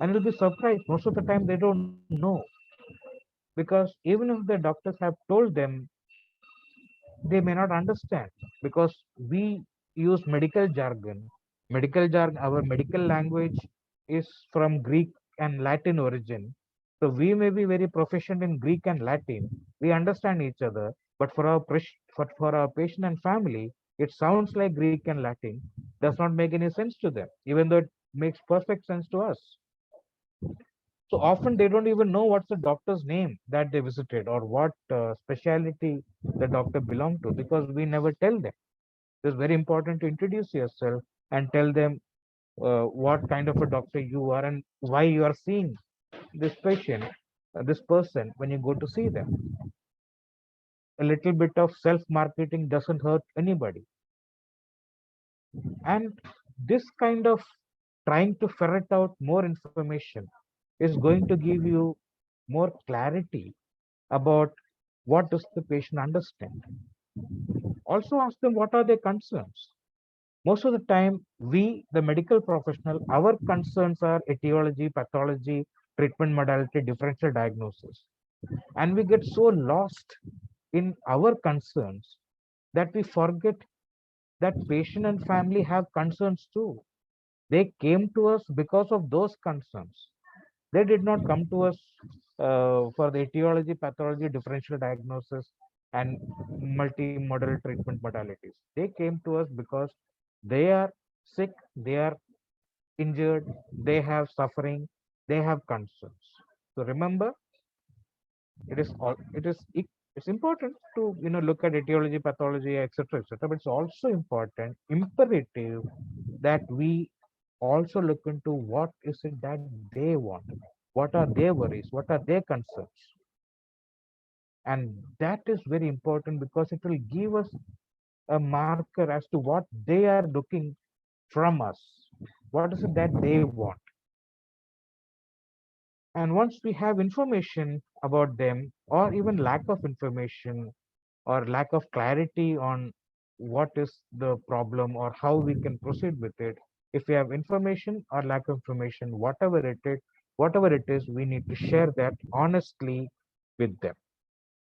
And you'll be surprised. Most of the time they don't know, because even if the doctors have told them, they may not understand, because we use medical jargon. Our medical language is from Greek and Latin origin. So we may be very proficient in Greek and Latin. We understand each other, but for our patient and family, it sounds like Greek and Latin. Does not make any sense to them, even though it makes perfect sense to us. So often they don't even know what's the doctor's name that they visited, or what specialty the doctor belonged to, because we never tell them. It's very important to introduce yourself and tell them what kind of a doctor you are and why you are seeing this patient, this person when you go to see them. A little bit of self marketing doesn't hurt anybody. And this kind of trying to ferret out more information is going to give you more clarity about what does the patient understand. Also ask them what are their concerns. Most of the time, we, the medical professional, our concerns are etiology, pathology, treatment modality, differential diagnosis. And we get so lost in our concerns that we forget that patient and family have concerns too. They came to us because of those concerns. They did not come to us for the etiology, pathology, differential diagnosis, and multimodal treatment modalities. They came to us because they are sick, they are injured, they have suffering, they have concerns. So remember, it's important to look at etiology, pathology, etc., but it's also imperative that we also look into what is it that they want, what are their worries, what are their concerns. And that is very important, because it will give us a marker as to what they are looking from us. What is it that they want? And once we have information about them, or even lack of information, or lack of clarity on what is the problem or how we can proceed with it, if we have information or lack of information, whatever it is, we need to share that honestly with them.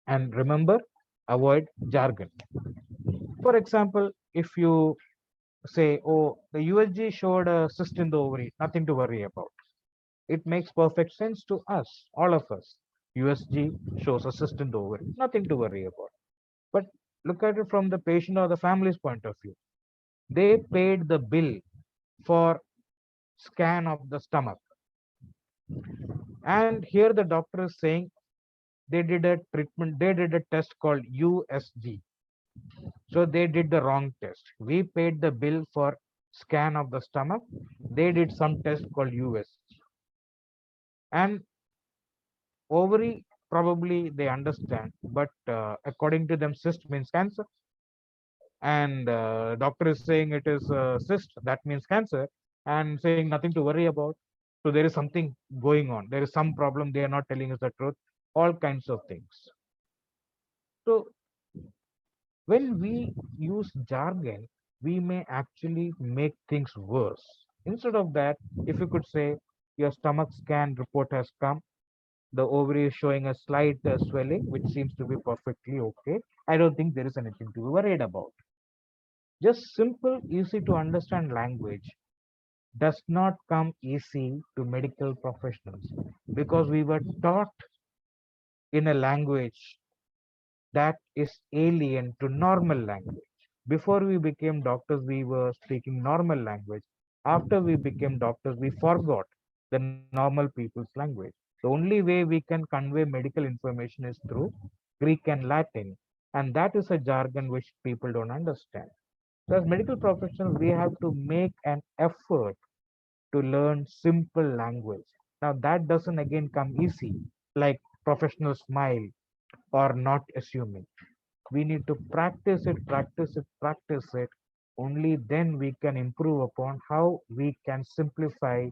And remember, avoid jargon. For example, if you say, oh, the USG showed a cyst in the ovary, nothing to worry about. It makes perfect sense to us, all of us. USG shows a cyst in the ovary, nothing to worry about. But look at it from the patient or the family's point of view. They paid the bill for scan of the stomach. And here the doctor is saying they did a test called USG. So they did the wrong test. We paid the bill for scan of the stomach. They did some test called USG. And ovary, probably they understand, but according to them, cyst means cancer. And doctor is saying it is cyst, that means cancer, and saying nothing to worry about. So there is something going on. There is some problem. They are not telling us the truth. All kinds of things. So when we use jargon, we may actually make things worse. Instead of that, if you could say your stomach scan report has come, the ovary is showing a slight swelling, which seems to be perfectly okay. I don't think there is anything to be worried about. Just simple, easy to understand language does not come easy to medical professionals because we were taught in a language that is alien to normal language. Before we became doctors, we were speaking normal language. After we became doctors, we forgot the normal people's language. The only way we can convey medical information is through Greek and Latin, and that is a jargon which people don't understand. So as medical professionals, we have to make an effort to learn simple language. Now that doesn't again come easy, like professional smile or not assuming. We need to practice it, practice it, practice it. Only then we can improve upon how we can simplify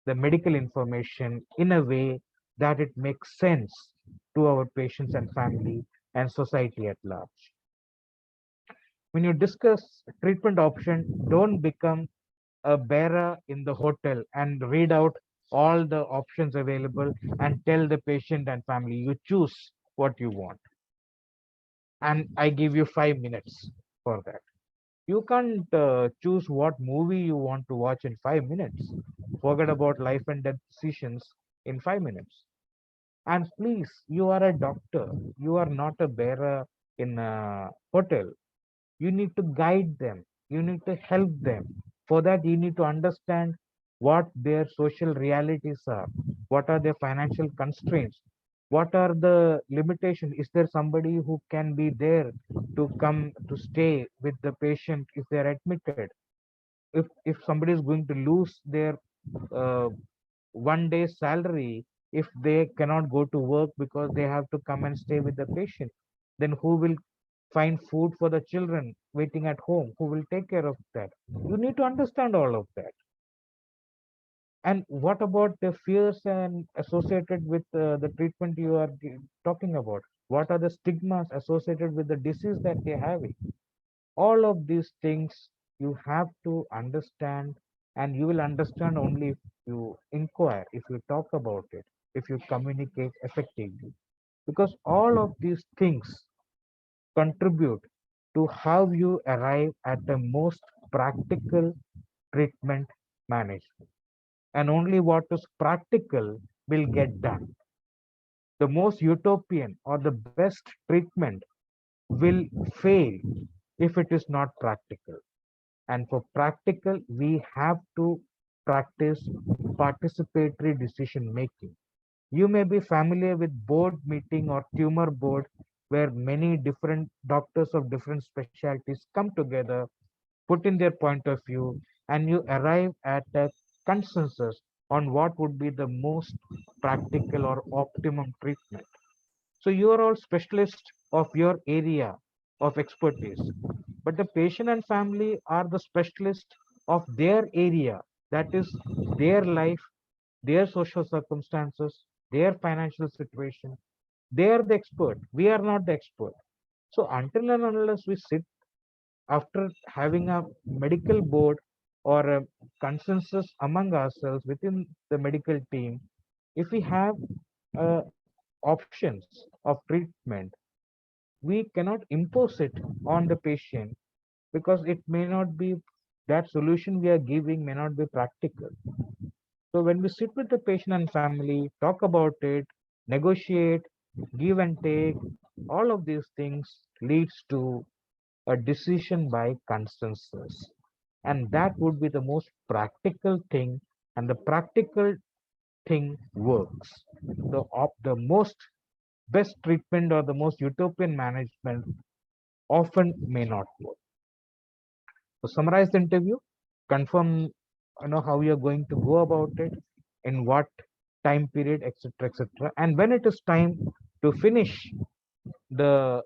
the medical information in a way that it makes sense to our patients and family and society at large. When you discuss treatment option, don't become a bearer in the hotel and read out all the options available and tell the patient and family you choose what you want, and I give you 5 minutes for that. You can't choose what movie you want to watch in 5 minutes. Forget about life and death decisions in 5 minutes. And please, you are a doctor. You are not a bearer in a hotel. You need to guide them. You need to help them. For that, you need to understand what their social realities are. What are their financial constraints? What are the limitations? Is there somebody who can be there to come to stay with the patient if they are admitted? If somebody is going to lose their uh, 1 day salary, if they cannot go to work because they have to come and stay with the patient, then who will find food for the children waiting at home? Who will take care of that? You need to understand all of that. And what about the fears and associated with the treatment you are talking about? What are the stigmas associated with the disease that they're having? All of these things you have to understand, and you will understand only if you inquire, if you talk about it, if you communicate effectively. Because all of these things contribute to how you arrive at the most practical treatment management. And only what is practical will get done. The most utopian or the best treatment will fail if it is not practical. And for practical, we have to practice participatory decision making. You may be familiar with board meeting or tumor board, where many different doctors of different specialties come together, put in their point of view, and you arrive at a consensus on what would be the most practical or optimum treatment. So you are all specialists of your area of expertise, but the patient and family are the specialists of their area, that is their life, their social circumstances, their financial situation. They are the expert. We are not the expert. So until and unless we sit after having a medical board or a consensus among ourselves within the medical team, if we have options of treatment, we cannot impose it on the patient because it may not be that solution we are giving may not be practical. So when we sit with the patient and family, talk about it, negotiate, give and take, all of these things leads to a decision by consensus. And that would be the most practical thing, and the practical thing works. The most best treatment or the most utopian management often may not work. So summarize the interview, confirm how you're going to go about it, in what time period, etc., etc. And when it is time to finish the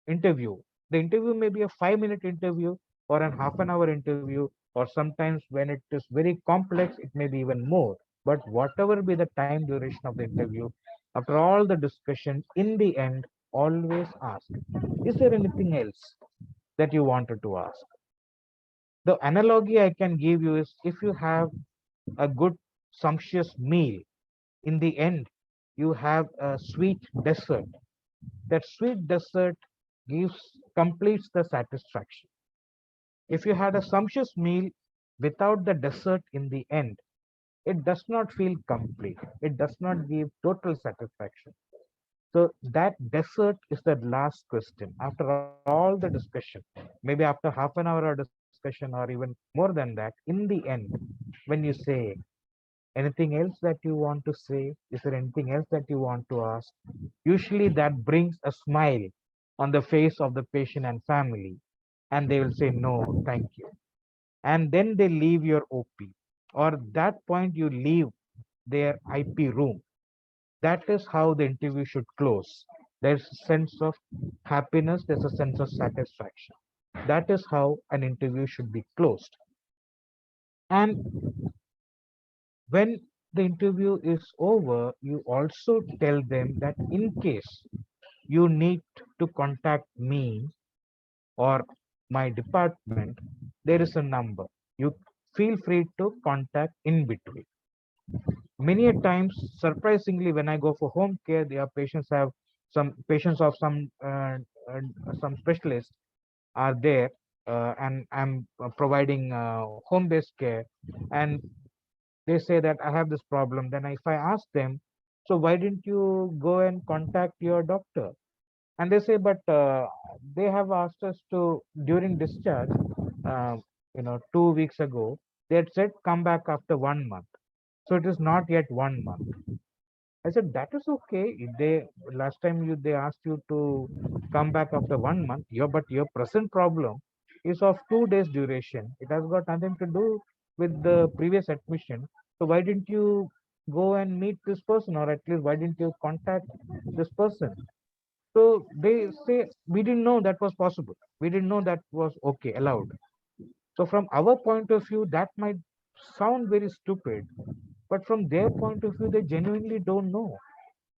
interview, the interview may be a 5-minute interview or a half an hour interview, or sometimes when it is very complex, it may be even more. But whatever be the time duration of the interview, after all the discussion, in the end, always ask, is there anything else that you wanted to ask? The analogy I can give you is, if you have a good sumptuous meal, in the end, you have a sweet dessert. That sweet dessert completes the satisfaction. If you had a sumptuous meal without the dessert in the end, it does not feel complete. It does not give total satisfaction. So that dessert is the last question. After all the discussion, maybe after half an hour of discussion or even more than that, in the end, when you say, anything else that you want to say? Is there anything else that you want to ask? Usually that brings a smile on the face of the patient and family, and they will say, no, thank you. And then they leave your OP, or that point you leave their IP room. That is how the interview should close. There's a sense of happiness, there's a sense of satisfaction. That is how an interview should be closed. And when the interview is over, you also tell them that in case you need to contact me or my department, there is a number. You feel free to contact in between. Many a times, surprisingly, when I go for home care, their patients have patients of some specialists are there, and I'm providing home-based care, and they say that I have this problem. Then if I ask them, so why didn't you go and contact your doctor? And they say, but they have asked us to during discharge, uh, 2 weeks ago, they had said come back after 1 month. So it is not yet 1 month. I said that is okay. If they last time they asked you to come back after 1 month, but your present problem is of 2 days duration. It has got nothing to do with the previous admission. So why didn't you go and meet this person, or at least why didn't you contact this person? So they say we didn't know that was possible. We didn't know that was okay, allowed. So from our point of view, that might sound very stupid, but from their point of view, they genuinely don't know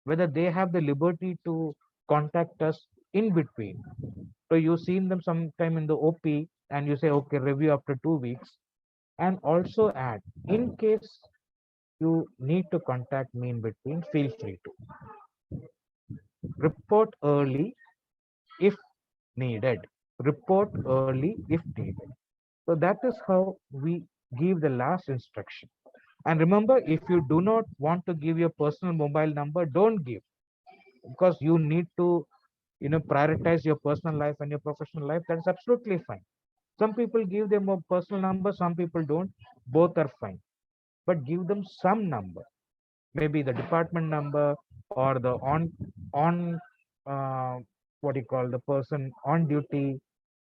whether they have the liberty to contact us in between. So you've seen them sometime in the OP and you say, okay, review after 2 weeks. And also add, in case you need to contact me in between, feel free to. Report early if needed. Report early if needed. So that is how we give the last instruction. And remember, if you do not want to give your personal mobile number, don't give, because you need to prioritize your personal life and your professional life. That's absolutely fine. Some people give them a personal number, some people don't. Both are fine, but give them some number, maybe the department number or the on uh, what you call the person on duty,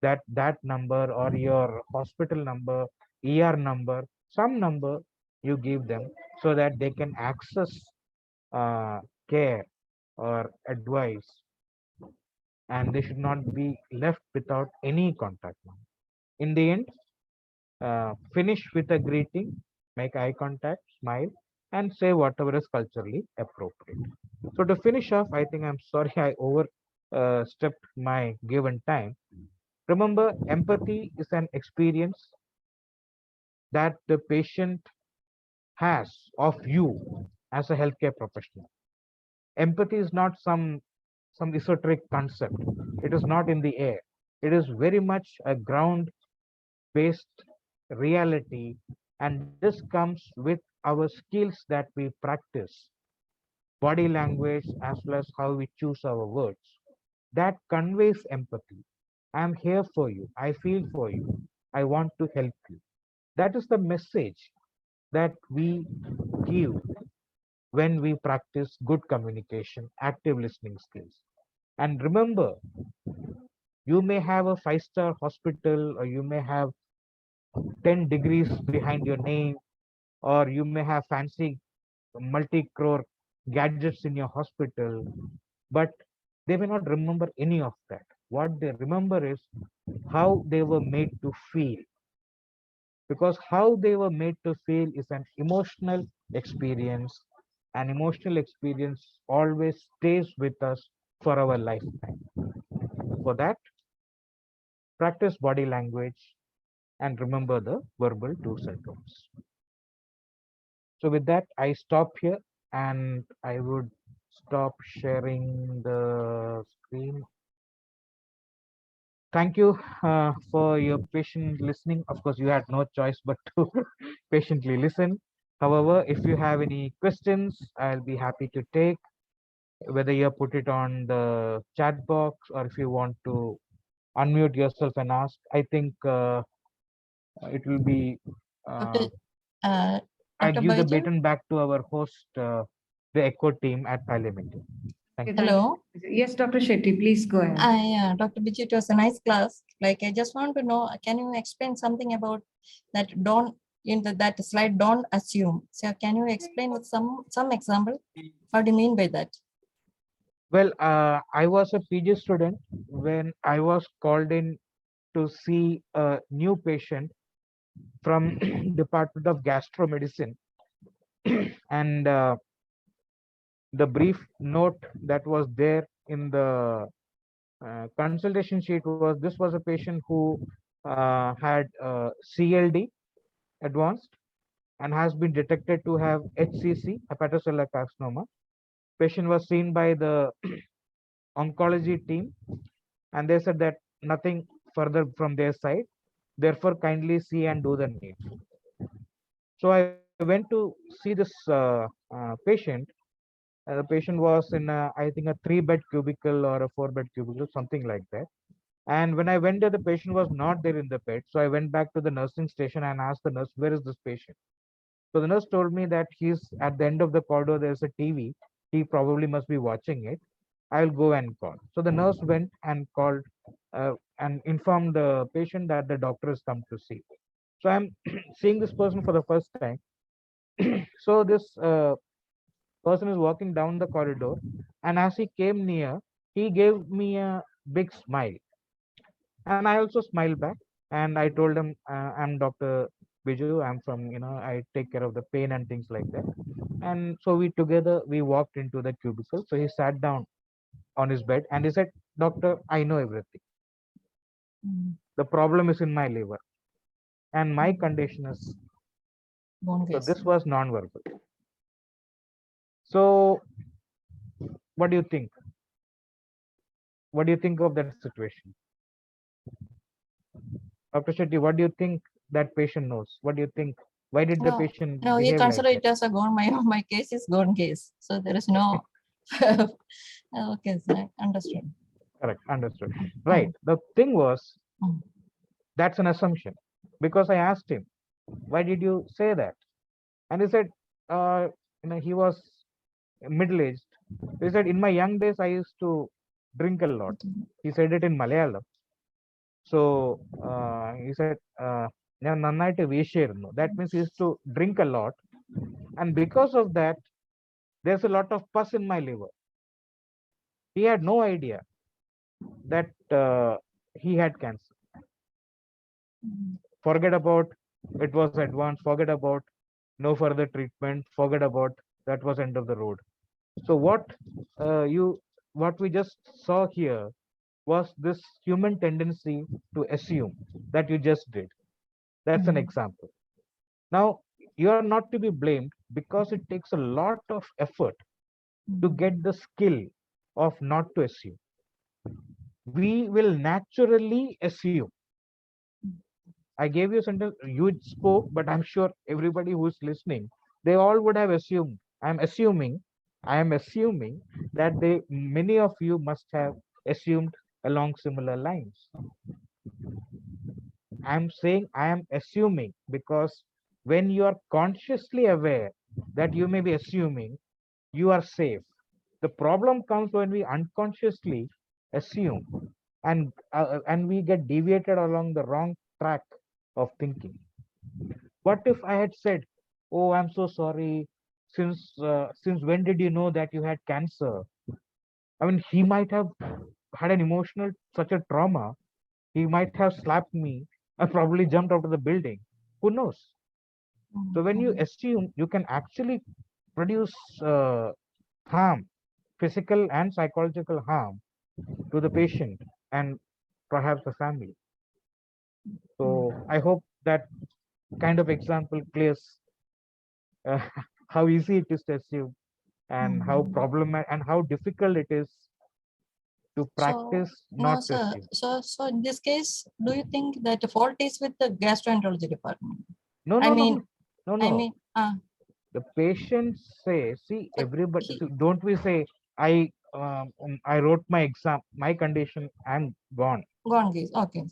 that number, or your hospital number, ER number, some number you give them, so that they can access care or advice, and they should not be left without any contact number. In the end, finish with a greeting, make eye contact, smile, and say whatever is culturally appropriate. So to finish off, I think I'm sorry I overstepped my given time. Remember, empathy is an experience that the patient has of you as a healthcare professional. Empathy is not some esoteric concept. It is not in the air. It is very much a ground based reality, and this comes with our skills that we practice, body language, as well as how we choose our words. That conveys empathy. I'm here for you. I feel for you. I want to help you. That is the message that we give when we practice good communication, active listening skills. And remember, you may have a five-star hospital, or you may have 10 degrees behind your name, or you may have fancy multi-crore gadgets in your hospital, but they may not remember any of that. What they remember is how they were made to feel, because how they were made to feel is an emotional experience. An emotional experience always stays with us for our lifetime. For that, practice body language and remember the verbal do's and don'ts. So with that, I stop here and I would stop sharing the screen. Thank you for your patient listening. Of course, you had no choice but to patiently listen. However, if you have any questions, I'll be happy to take, whether you put it on the chat box or if you want to unmute yourself and ask. I think it will be, Okay. Uh, I Dr. give the Biju? baton back to our host, the ECHO team at Parliament. Thank you. Hello. Yes, Dr. Shetty, please go ahead. Yeah, Dr. Biju, it was a nice class. Like, I just want to know, can you explain something about that don't, in that slide, don't assume. So can you explain with some example? What do you mean by that? Well, I was a PG student when I was called in to see a new patient from Department of Gastromedicine, and the brief note that was there in the consultation sheet was, this was a patient who had CLD advanced and has been detected to have HCC, hepatocellular carcinoma. Patient was seen by the oncology team, and they said that nothing further from their side. Therefore, kindly see and do the needful. So I went to see this patient. The patient was in, I think, a 3-bed cubicle or a 4-bed cubicle, something like that. And when I went there, the patient was not there in the bed. So I went back to the nursing station and asked the nurse, where is this patient? So the nurse told me that he's at the end of the corridor. There's a TV. He probably must be watching it. I'll go and call. So the nurse went and called and informed the patient that the doctor has come to see. So I'm seeing this person for the first time. So this person is walking down the corridor, and as he came near, he gave me a big smile, and I also smiled back, and I told him, I'm Dr. Biju. I'm from, I take care of the pain and things like that. And so we walked into the cubicle. So he sat down on his bed and he said, doctor, I know everything. The problem is in my liver and my condition is, so this was non-verbal. So what do you think? What do you think of that situation? Dr. Shetty, what do you think that patient knows? What do you think? Why did the patient No, you behave like consider that? it as a gone. My case is gone case. So there is no. Okay, so understood. Correct, understood. Right. The thing was, Mm. that's an assumption, because I asked him, why did you say that? And he said, he was middle-aged. He said, in my young days, I used to drink a lot. He said it in Malayalam. So he said, ഞാൻ നന്നായിട്ട് വീശിയിരുന്നു. That means he used to drink a lot. And because of that, there's a lot of pus in my liver. He had no idea that he had cancer. Forget about it was advanced, forget about no further treatment, forget about, that was end of the road. So what we just saw here was this human tendency to assume that you just did. That's an example. Now, you are not to be blamed because it takes a lot of effort to get the skill of not to assume. We will naturally assume. I gave you a sentence, you spoke, but I'm sure everybody who's listening, they all would have assumed. I am assuming that many of you must have assumed along similar lines. I'm saying I am assuming because when you are consciously aware that you may be assuming, you are safe. The problem comes when we unconsciously assume and we get deviated along the wrong track of thinking. What if I had said, "Oh, I'm so sorry. Since when did you know that you had cancer?" I mean, he might have had an emotional such a trauma. He might have slapped me and probably jumped out of the building. Who knows? So when you assume, you can actually produce harm, physical and psychological harm to the patient and perhaps the family. So I hope that kind of example clears uh, how easy it is to assume and how and how difficult it is to So, practice no, not to sir. assume. So in this case, do you think that the fault is with the gastroenterology department? No, I no, no, mean, no, no, I no. mean, The patients say, see, but everybody. he So don't we say, I wrote my exam, my condition, I'm gone. gone case. Okay.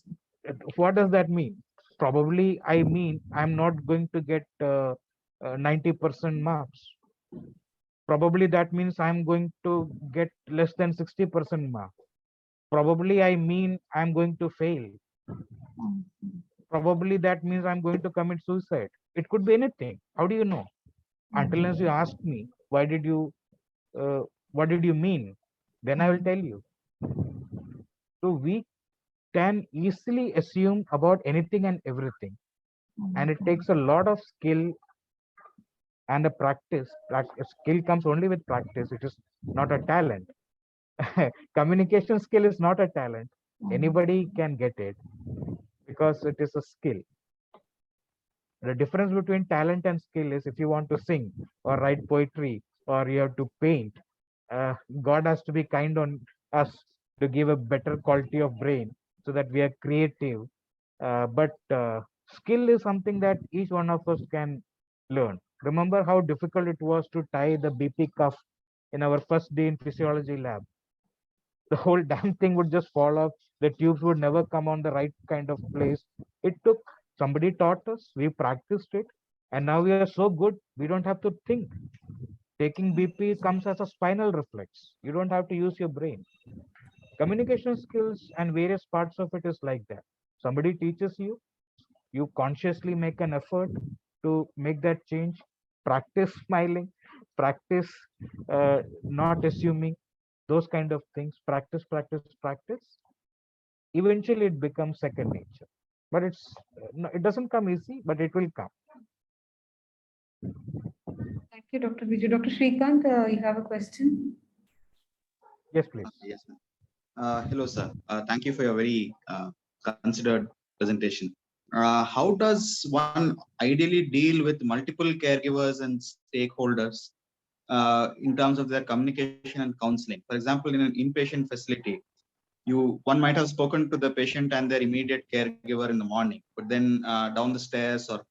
What does that mean? Probably, I mean, I'm not going to get 90% marks. Probably that means I'm going to get less than 60% mark. Probably I mean I'm going to fail. Mm, Probably that means I'm going to commit suicide. It could be anything. How do you know? Until unless you ask me, uh, what did you mean? Then I will tell you. So we can easily assume about anything and everything. And it takes a lot of skill and a practice. Skill comes only with practice. It is not a talent. Communication skill is not a talent. Anybody can get it because it is a skill. The difference between talent and skill is if you want to sing or write poetry or you have to paint, God has to be kind on us to give a better quality of brain so that we are creative. But skill is something that each one of us can learn. Remember how difficult it was to tie the BP cuff in our first day in physiology lab. The whole damn thing would just fall off. The tubes would never come on the right kind of place. It took somebody taught us, we practiced it, and now we are so good we don't have to think. Taking BP comes as a spinal reflex. You don't have to use your brain. Communication skills and various parts of it is like that. Somebody teaches you, you consciously make an effort to make that change. Practice smiling, practice not assuming, those kind of things. Practice, practice, practice. Eventually it becomes second nature, but no, it doesn't come easy, but it will come. Thank you, Dr. Biju. Dr. Srikanth, you have a question? Yes, please. Yes, ma'am. Hello, sir. Thank you for your very considered presentation. How does one ideally deal with multiple caregivers and stakeholders in terms of their communication and counseling? For example, in an inpatient facility, one might have spoken to the patient and their immediate caregiver in the morning, but then down the stairs or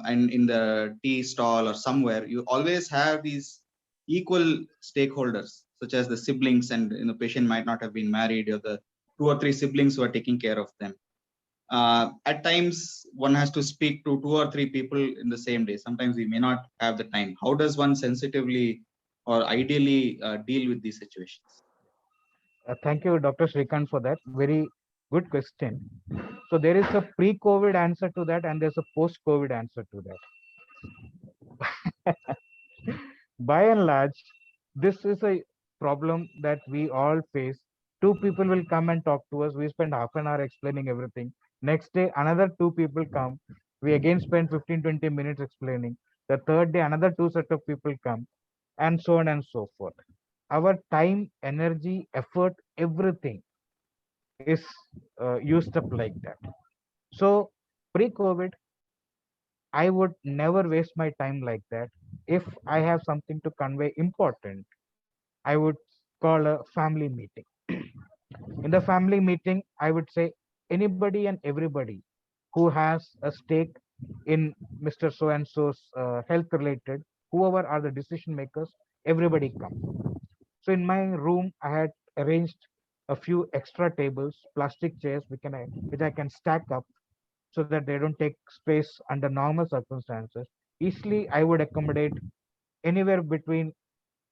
and in the tea stall or somewhere, you always have these equal stakeholders, such as the siblings, and the patient might not have been married, or the two or three siblings who are taking care of them. At times, one has to speak to two or three people in the same day. Sometimes we may not have the time. How does one sensitively or ideally deal with these situations? Thank you, Dr. Srikanth, for that very good question. So there is a pre-COVID answer to that, and there's a post-COVID answer to that. By and large, this is a problem that we all face. Two people will come and talk to us. We spend half an hour explaining everything. Next day, another two people come. We again spend 15-20 minutes explaining. The third day, another two set of people come, and so on and so forth. Our time, energy, effort, everything is used up like that. So pre-COVID, I would never waste my time like that. If I have something to convey important, I would call a family meeting. In the family meeting, I would say anybody and everybody who has a stake in Mr. So and so's health related, whoever are the decision makers, everybody come. So in my room, I had arranged a few extra tables, plastic chairs, which I can stack up so that they don't take space under normal circumstances. Easily, I would accommodate anywhere between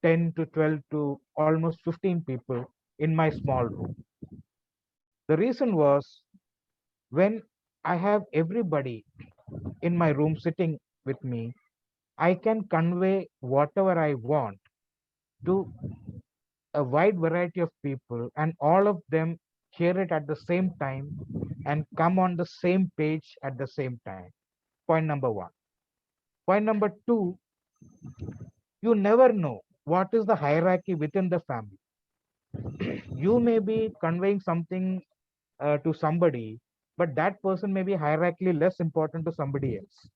10 to 12 to almost 15 people in my small room. The reason was when I have everybody in my room sitting with me, I can convey whatever I want to a wide variety of people, and all of them hear it at the same time and come on the same page at the same time. Point number one. Point number two, you never know what is the hierarchy within the family. You may be conveying something to somebody, but that person may be hierarchically less important to somebody else.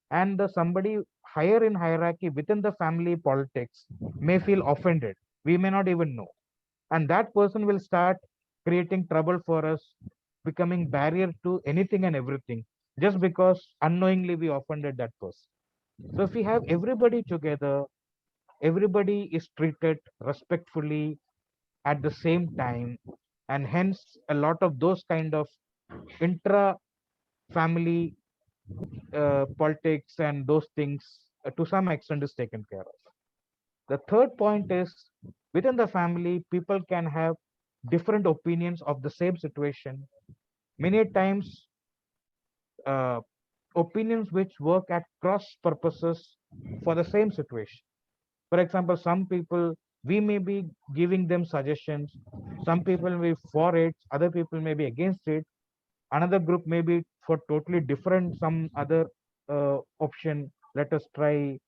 And the somebody higher in hierarchy within the family politics may feel offended. We may not even know. And that person will start creating trouble for us, becoming barrier to anything and everything, just because unknowingly we offended that person. So if we have everybody together, everybody is treated respectfully at the same time, and hence a lot of those kind of intra family politics and those things to some extent is taken care of. The third point is within the family, people can have different opinions of the same situation. Many times, uh, opinions which work at cross purposes for the same situation. For example, some people, we may be giving them suggestions. Some people may be for it, other people may be against it. Another group may be for totally different, some other option. Let us try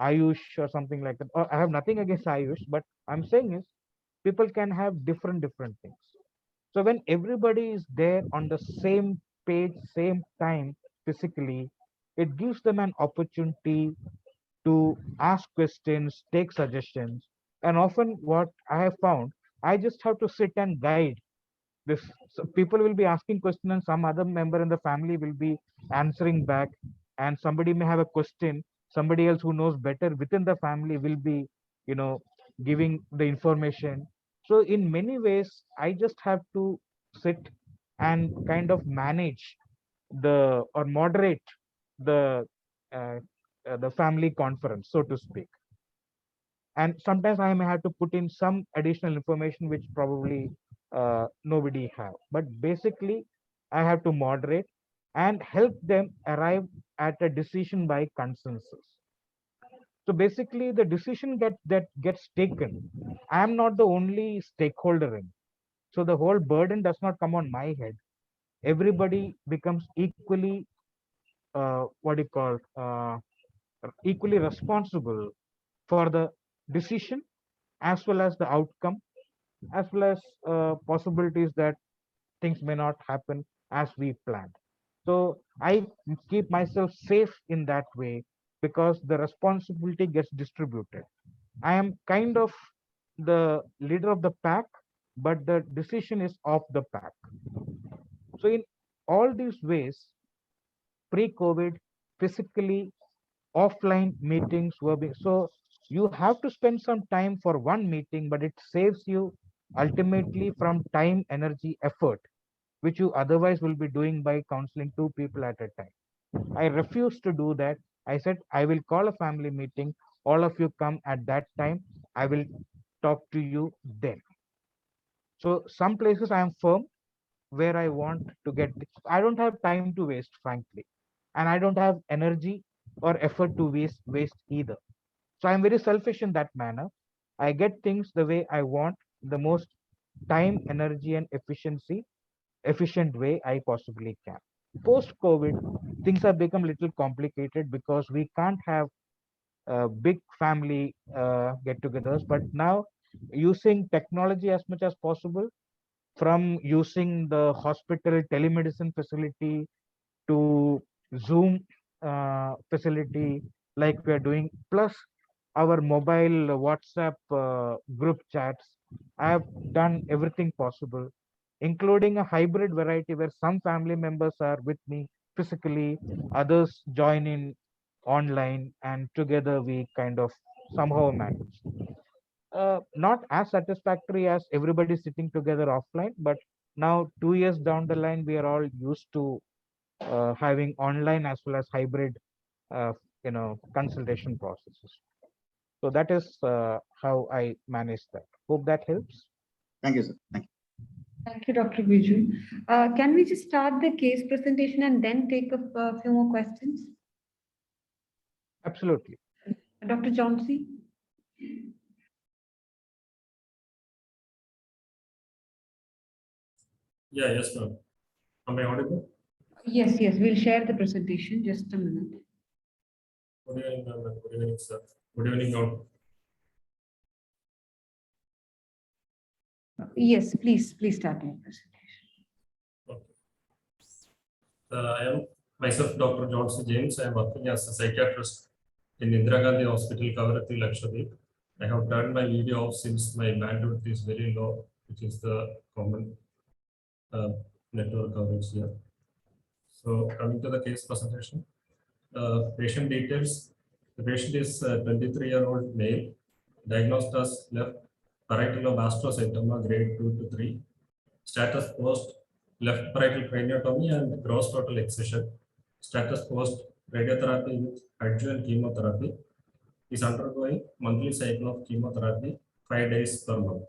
Ayush or something like that. I have nothing against Ayush, but I'm saying is people can have different things. So when everybody is there on the same page, same time physically, it gives them an opportunity to ask questions, take suggestions. And often what I have found, I just have to sit and guide this. So people will be asking question and some other member in the family will be answering back, and somebody may have a question, somebody else who knows better within the family will be, you know, giving the information. So in many ways I just have to sit and kind of manage the or moderate the uh, the family conference, so to speak. And sometimes I may have to put in some additional information which probably nobody have, but basically I have to moderate and help them arrive at a decision by consensus. So basically the decision that gets taken, I am not the only stakeholder in, so the whole burden does not come on my head. Everybody becomes equally what do you call equally responsible for the decision as well as the outcome, as well as possibilities that things may not happen as we planned. So I keep myself safe in that way because the responsibility gets distributed. I am kind of the leader of the pack, but the decision is of the pack. So in all these ways, pre-COVID, physically offline meetings were being, so you have to spend some time for one meeting, but it saves you ultimately from time, energy, effort, which you otherwise will be doing by counseling two people at a time. I refused to do that. I said I will call a family meeting, all of you come at that time, I will talk to you then. So some places I am firm where I want to get, I don't have time to waste, frankly, and I don't have energy or effort to waste either. So I'm very selfish in that manner. I get things the way I want, the most time, energy, and efficient way I possibly can. Post COVID, things have become a little complicated because we can't have big family get-togethers. But now, using technology as much as possible, from using the hospital telemedicine facility to Zoom facility, like we are doing, plus our mobile WhatsApp group chats. I have done everything possible, including a hybrid variety where some family members are with me physically, others join in online, and together we kind of somehow manage. Not as satisfactory as everybody sitting together offline, but now 2 years down the line, we are all used to having online as well as hybrid, uh, consultation processes. So that is how I manage that. Hope that helps. Thank you, sir. Thank you. Thank you, Dr. Biju. Can we just start the case presentation and then take a few more questions? Absolutely. Dr. Chauncey? Yeah, yes, ma'am. Am I audible? Yes, yes, we'll share the presentation. Just a minute. Good evening, ma'am, and good evening, sir. Good evening, all. Yes, please start your presentation. Okay. I am myself, Dr. Johnson James. I am working as a psychiatrist in Indira Gandhi Hospital, Kavaratti, Lakshadweep. I have turned my video off since my bandwidth is very low, which is the common network coverage here. So coming to the case presentation, patient details. The patient is a 23-year-old male, diagnosed as left parietal lobe astrocytoma grade 2 to 3. Status post left parietal craniotomy and gross total excision. Status post radiotherapy with adjuvant chemotherapy. Is undergoing monthly cycle of chemotherapy 5 days per month.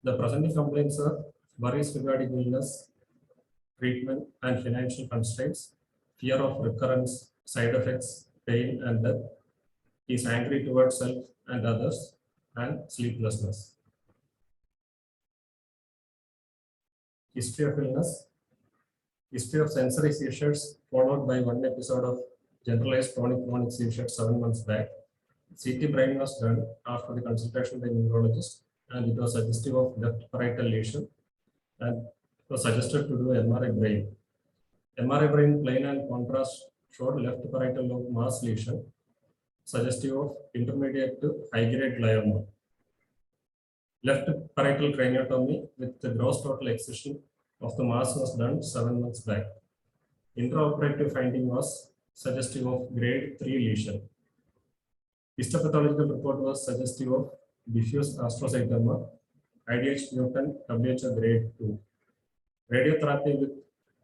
The presenting complaints are worries regarding illness, treatment and financial constraints, fear of recurrence, side effects, pain and death. He is angry towards self and others, and sleeplessness. History of illness. History of sensory seizures followed by one episode of generalized tonic-clonic seizures 7 months back. CT brain was done after the consultation by neurologist, and it was suggestive of left parietal lesion, and was suggested to do MRI brain. MRI brain plain and contrast showed left parietal lobe mass lesion, suggestive of intermediate to high-grade glioma. Left parietal craniotomy with the gross total excision of the mass was done 7 months back. Intraoperative finding was suggestive of grade 3 lesion. Histopathological report was suggestive of diffuse astrocytoma, IDH mutant WHO grade 2. Radiotherapy with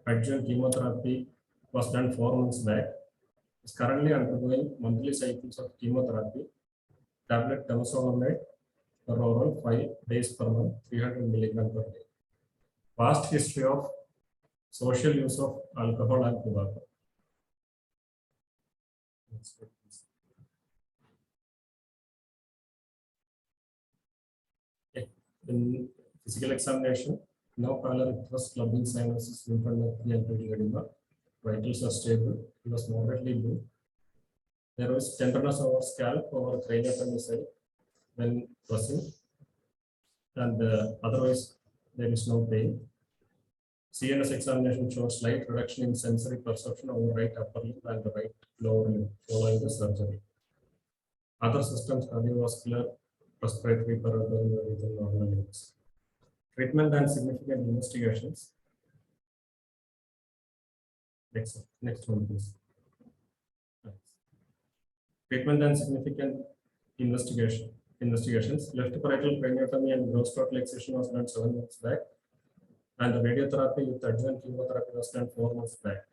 adjuvant chemotherapy was done 4 months back. Is currently undergoing monthly cycles of chemotherapy, tablet temozolomide per oral 5 days per month, 300 milligram per day. Past history of social use of alcohol and tobacco. Next slide, please. In physical examination, no pallor clubbing sinuses, lymphadenopathy and pedal edema. Vitals are stable. He was moderately blue. There was tenderness over scalp over craniotomy side when pressing, and otherwise there is no pain. CNS examination shows slight reduction in sensory perception over right upper lip and the right lower lip following the surgery. Other systems, cardiovascular, respiratory, parathyroid, everything normal levels. Treatment and significant investigations. Next one, please. Treatment and significant investigations. Left parietal craniotomy and gross total excision was done 7 months back, and the radiotherapy with adjuvant chemotherapy was done 4 months back.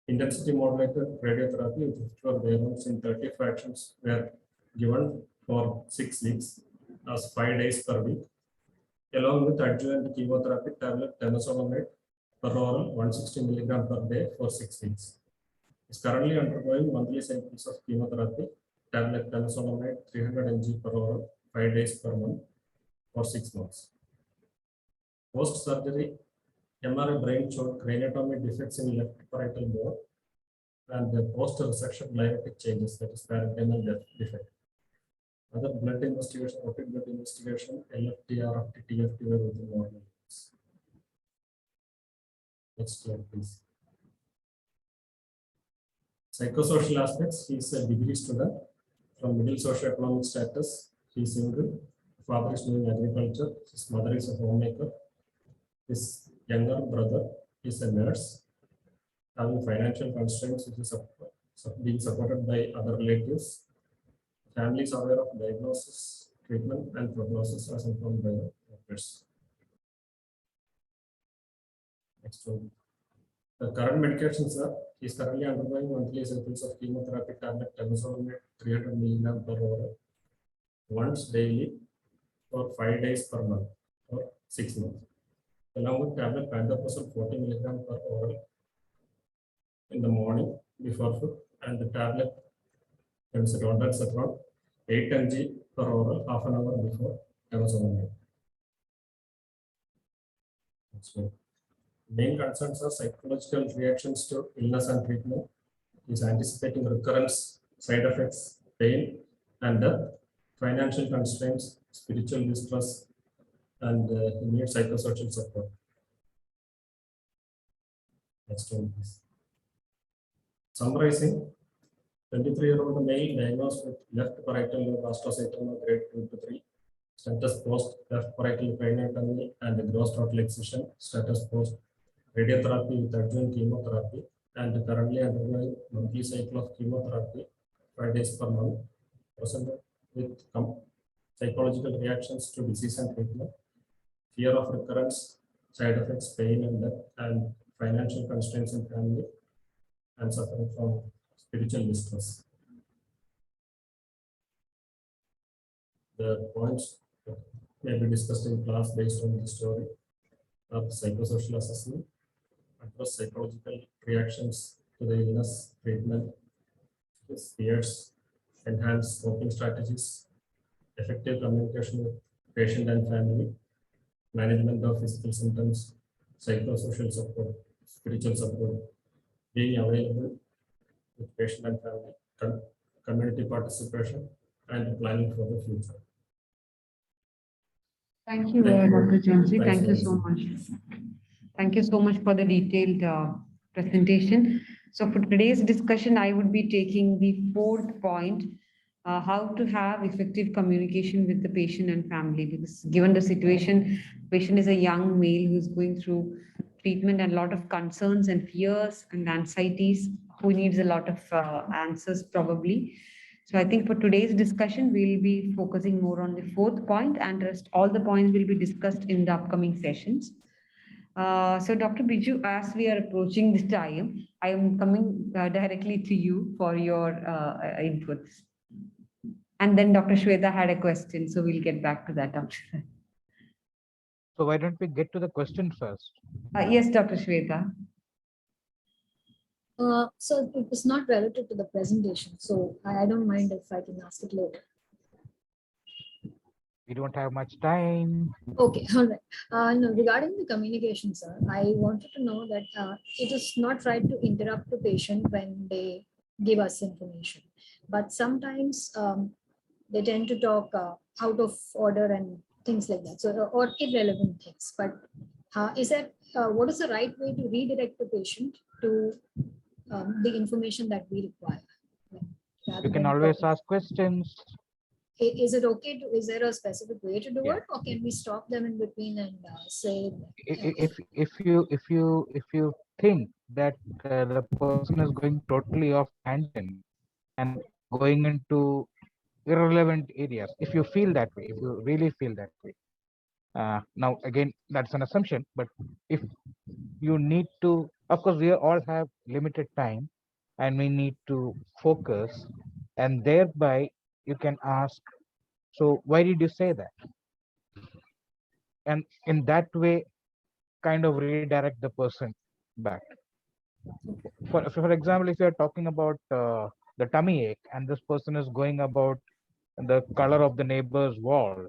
Intensity modulated radiotherapy with 54 wavelengths in 30 fractions were given for 6 weeks as 5 days per week, along with adjuvant chemotherapy tablet temozolomide per oral 160 milligram per day for 6 weeks. Is currently undergoing monthly cycles of chemotherapy, tablet temozolomide 300 mg per oral 5 days per month for 6 months. Post-surgery, MRI brain showed craniotomy defects in left parietal bone, and the post-resection lymphatic changes, that is parenchymal defect. Other blood investigation, rapid blood investigation, LFT, RFT, TFT were within normal limits. Next slide, please. Psychosocial aspects, he is a degree student from middle socioeconomic status. He is single. Father is doing agriculture. His mother is a homemaker. His younger brother is a nurse, having financial constraints, which is being supported by other relatives. Family is aware of diagnosis, treatment, and prognosis as informed by the doctors. Next one. The current medications are, he is currently undergoing monthly cycles of chemotherapy tablet temozolomide 300 mg per hour once daily for 5 days per month for 6 months, along with tablet pantoprazole 40 mg per hour in the morning before food, and the tablet ondansetron 8 mg per hour half an hour before temozolomide. Next one. Main concerns are psychological reactions to illness and treatment. He is anticipating recurrence, side effects, pain, and death, financial constraints, spiritual distress, and he needs psychosocial support. Next one, please. Summarizing, 23-year-old male diagnosed with left parietal lobe astrocytoma grade 2 to 3, status post left parietal craniotomy and gross total excision, status post radiotherapy with adjuvant chemotherapy, and currently undergoing monthly cycle of chemotherapy 5 days per month, presented with psychological reactions to disease and treatment, fear of recurrence, side effects, pain and death, and financial constraints in family, and suffering from spiritual distress. The points may be discussed in class based on the story of psychosocial assessment, address psychological reactions to the illness, treatment, his fears, enhance coping strategies, effective communication with patient and family, management of physical symptoms, psychosocial support, spiritual support, being available with patient and family, community participation, and planning for the future. Thank you, Thank you. Dr. Chansey. Thank you Thanks, so much. Thank you so much for the detailed presentation. So for today's discussion, I would be taking the fourth point, how to have effective communication with the patient and family. Because given the situation, patient is a young male who's going through treatment and a lot of concerns and fears and anxieties, who needs a lot of answers probably. So I think for today's discussion, we'll be focusing more on the fourth point, and rest all the points will be discussed in the upcoming sessions. So Dr. Biju, as we are approaching this time, I am coming directly to you for your inputs. And then Dr. Shweta had a question, so we'll get back to that after. So why don't we get to the question first? Yes, Dr. Shweta. So it is not related to the presentation, so I don't mind if I can ask it later. We don't have much time. Okay, all right. No, regarding the communication, sir, I wanted to know that it is not right to interrupt the patient when they give us information, but sometimes they tend to talk out of order and things like that, so or irrelevant things. But is that what is the right way to redirect the patient to the information that we require? You can always ask questions. Is it okay to, is there a specific way to do Yeah. it, or can we stop them in between and say If you think that the person is going totally off tangent and going into irrelevant areas, if you feel that way, if you really feel that way, now again that's an assumption, but if you need to, of course we all have limited time and we need to focus, and thereby you can ask, so why did you say that? And in that way kind of redirect the person back. For example, if you are talking about the tummy ache and this person is going about the color of the neighbor's wall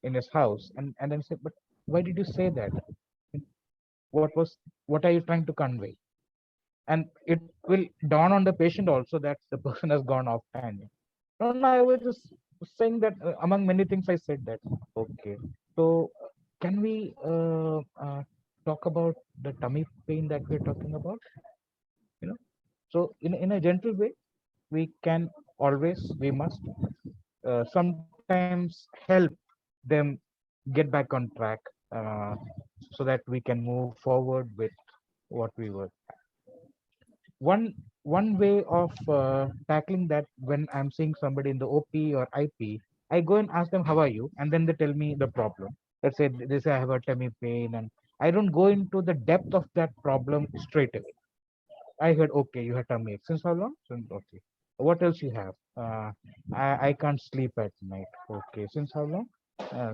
in his house, and then say, but why did you say that? What are you trying to convey? and it will dawn on the patient also that the person has gone off tangent. No, no, I was just saying that among many things I said that. Okay, so can we talk about the tummy pain that we're talking about? You know, so in a gentle way, we can always, we must sometimes help them get back on track, uh, so that we can move forward with what we were. One way of tackling that, when I'm seeing somebody in the OP or IP, I go and ask them, how are you? And then they tell me the problem. Let's say they say I have a tummy pain, and I don't go into the depth of that problem straight away. I heard, okay, you had tummy ache. Since how long? Since, okay. What else you have? I can't sleep at night. Okay. Since how long?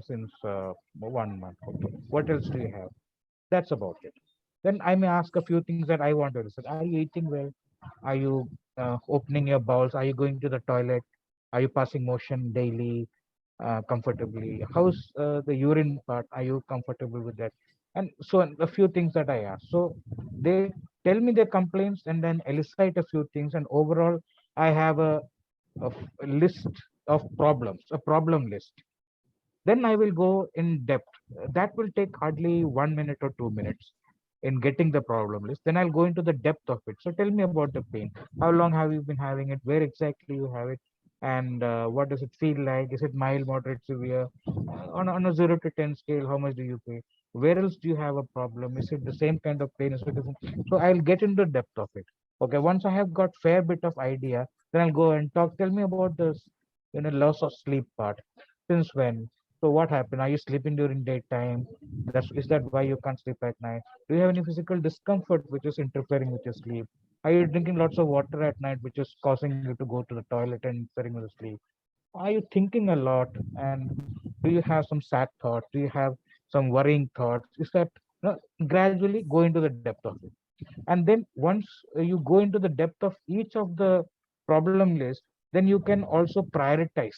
Since 1 month. Okay. What else do you have? That's about it. Then I may ask a few things that I want to listen. Are you eating well? Are you opening your bowels? Are you going to the toilet? Are you passing motion daily, comfortably? How's the urine part? Are you comfortable with that? And so on, a few things that I ask. So they tell me their complaints and then elicit a few things. And overall, I have a list of problems, a problem list. Then I will go in depth. That will take hardly 1 minute or 2 minutes in getting the problem list. Then I'll go into the depth of it. So tell me about the pain. How long have you been having it? Where exactly you have it? And what does it feel like? Is it mild, moderate, severe? On a 0 to 10 scale, how much do you pay? Where else do you have a problem? Is it the same kind of pain? Is it different? So I'll get into the depth of it. Okay, once I have got fair bit of idea, then I'll go and talk. Tell me about this, loss of sleep part. Since when? So what happened? Are you sleeping during daytime? Is that why you can't sleep at night? Do you have any physical discomfort which is interfering with your sleep? Are you drinking lots of water at night, which is causing you to go to the toilet and interfering with the sleep? Are you thinking a lot? And do you have some sad thoughts? Do you have some worrying thoughts? Is that, gradually go into the depth of it? And then once you go into the depth of each of the problem list, then you can also prioritize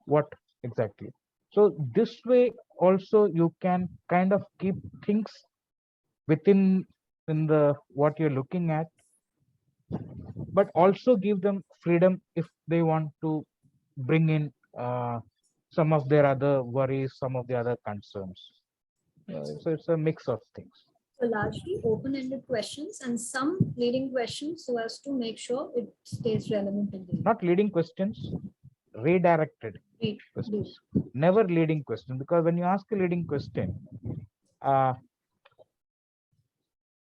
what exactly. So this way also you can kind of keep things within in the what you're looking at, but also give them freedom if they want to bring in some of their other worries, some of the other concerns. So it's a mix of things. So largely open-ended questions and some leading questions so as to make sure it stays relevant in the Not leading questions, redirected questions. Never leading question, because when you ask a leading question, uh,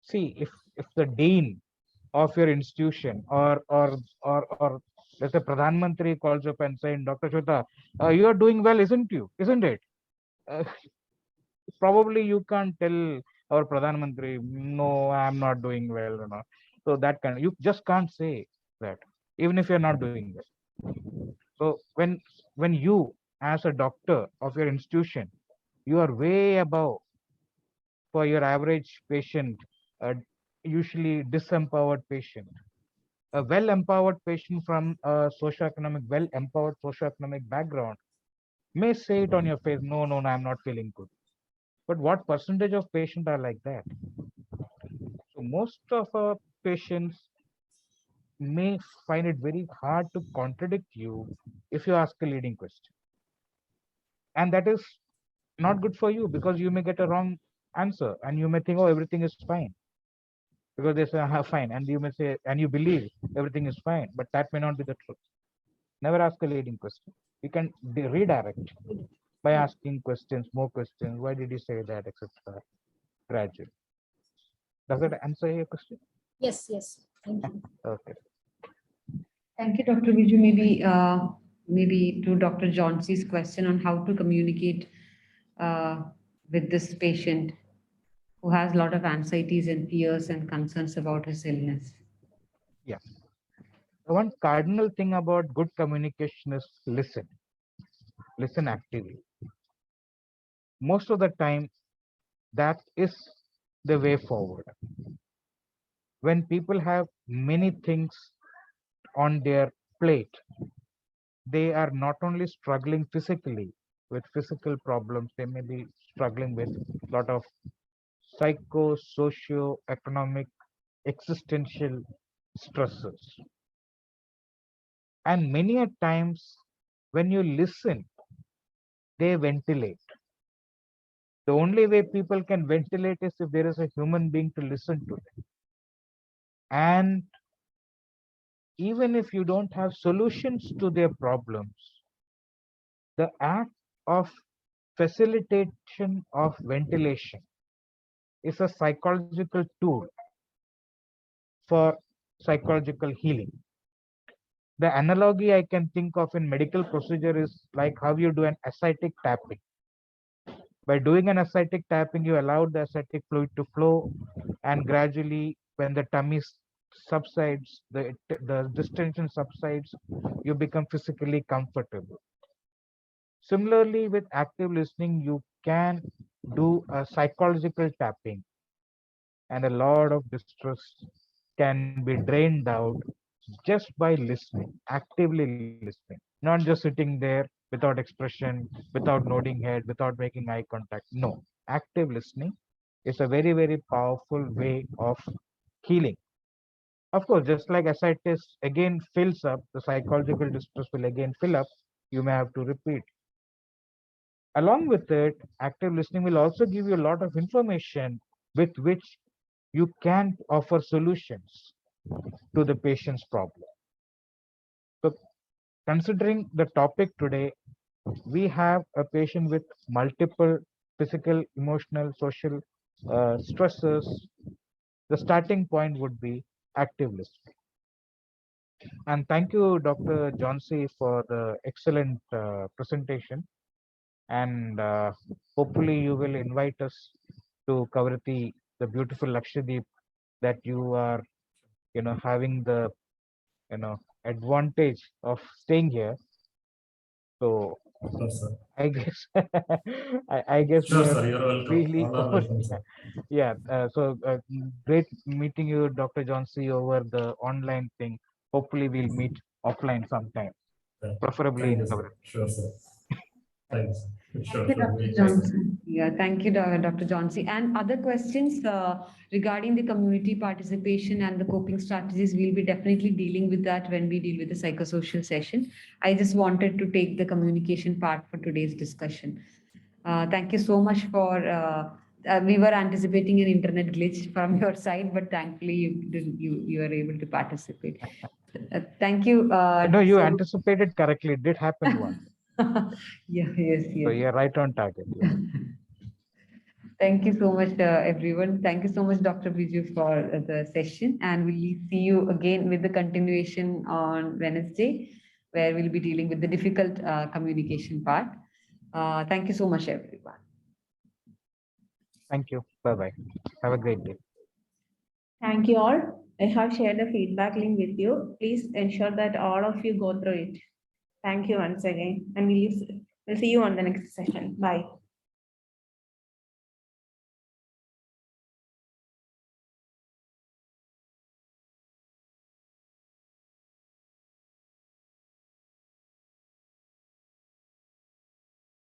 see if the dean of your institution or let's say Pradhan Mantri calls up and saying, Dr. Shweta, you are doing well, isn't you? Isn't it? Uh, Probably you can't tell our Pradhan Mantri, no, I'm not doing well. So that kind of, you just can't say that, even if you're not doing well. So when you, as a doctor of your institution, you are way above for your average patient, usually disempowered patient. A well-empowered patient from a well-empowered socioeconomic background may say it on your face, no, no, no, I'm not feeling good. But what percentage of patients are like that? So most of our patients may find it very hard to contradict you if you ask a leading question. And that is not good for you, because you may get a wrong answer and you may think, oh, everything is fine. Because they say, fine. And you may say, and you believe everything is fine, but that may not be the truth. Never ask a leading question. You can redirect by asking questions, more questions. Why did you say that, etc. Gradually. Does that answer your question? Yes, yes. Thank you. Okay. Thank you, Dr. Biju. Maybe to Dr. Johnson's question on how to communicate with this patient who has a lot of anxieties and fears and concerns about his illness. Yeah. One cardinal thing about good communication is listen. Listen actively. Most of the time, that is the way forward. When people have many things on their plate, they are not only struggling physically with physical problems, they may be struggling with a lot of psycho, socio-economic existential stresses. And many a times when you listen, they ventilate. The only way people can ventilate is if there is a human being to listen to them. And even if you don't have solutions to their problems, the act of facilitation of ventilation is a psychological tool for psychological healing. The analogy I can think of in medical procedure is like how you do an ascitic tapping. By doing an ascitic tapping, you allow the ascitic fluid to flow, and gradually, when the tummy subsides, the distension subsides, you become physically comfortable. Similarly, with active listening, you can do a psychological tapping, and a lot of distress can be drained out just by listening, actively listening, not just sitting there without expression, without nodding head, without making eye contact. No, active listening is a very, very powerful way of healing. Of course, just like ascites again fills up, the psychological distress will again fill up. You may have to repeat. Along with it, active listening will also give you a lot of information with which you can offer solutions to the patient's problem. So, considering the topic today, we have a patient with multiple physical, emotional, social stresses. The starting point would be active listening. And thank you, Dr. Johnsy, for the excellent presentation. And hopefully you will invite us to Kavarati, the beautiful Lakshadweep that you are, having the, advantage of staying here. So Sure, sir. I guess I guess we Sure, are sir. You're welcome. really All are welcome, sir. yeah. So great meeting you, Dr. Johnsy, over the online thing. Hopefully we'll meet offline sometime, Yeah. preferably Thank in you, sir. Kavarati. Sure, sir. Thanks. Sure, Thank you, sure. Dr. We'll try, sir. Johnson. Yeah, thank you, Dr. Johnson. And other questions regarding the community participation and the coping strategies, we'll be definitely dealing with that when we deal with the psychosocial session. I just wanted to take the communication part for today's discussion. Thank you so much for, we were anticipating an internet glitch from your side, but thankfully you were able to participate. Thank you. No, you anticipated correctly. It did happen once. Yeah, yes, So yes. you're right on target. Yeah. Thank you so much, everyone. Thank you so much, Dr. Biju, for the session. And we'll see you again with the continuation on Wednesday, where we'll be dealing with the difficult communication part. Thank you so much, everyone. Thank you. Bye-bye. Have a great day. Thank you all. I have shared the feedback link with you. Please ensure that all of you go through it. Thank you once again, and we'll see you on the next session. Bye.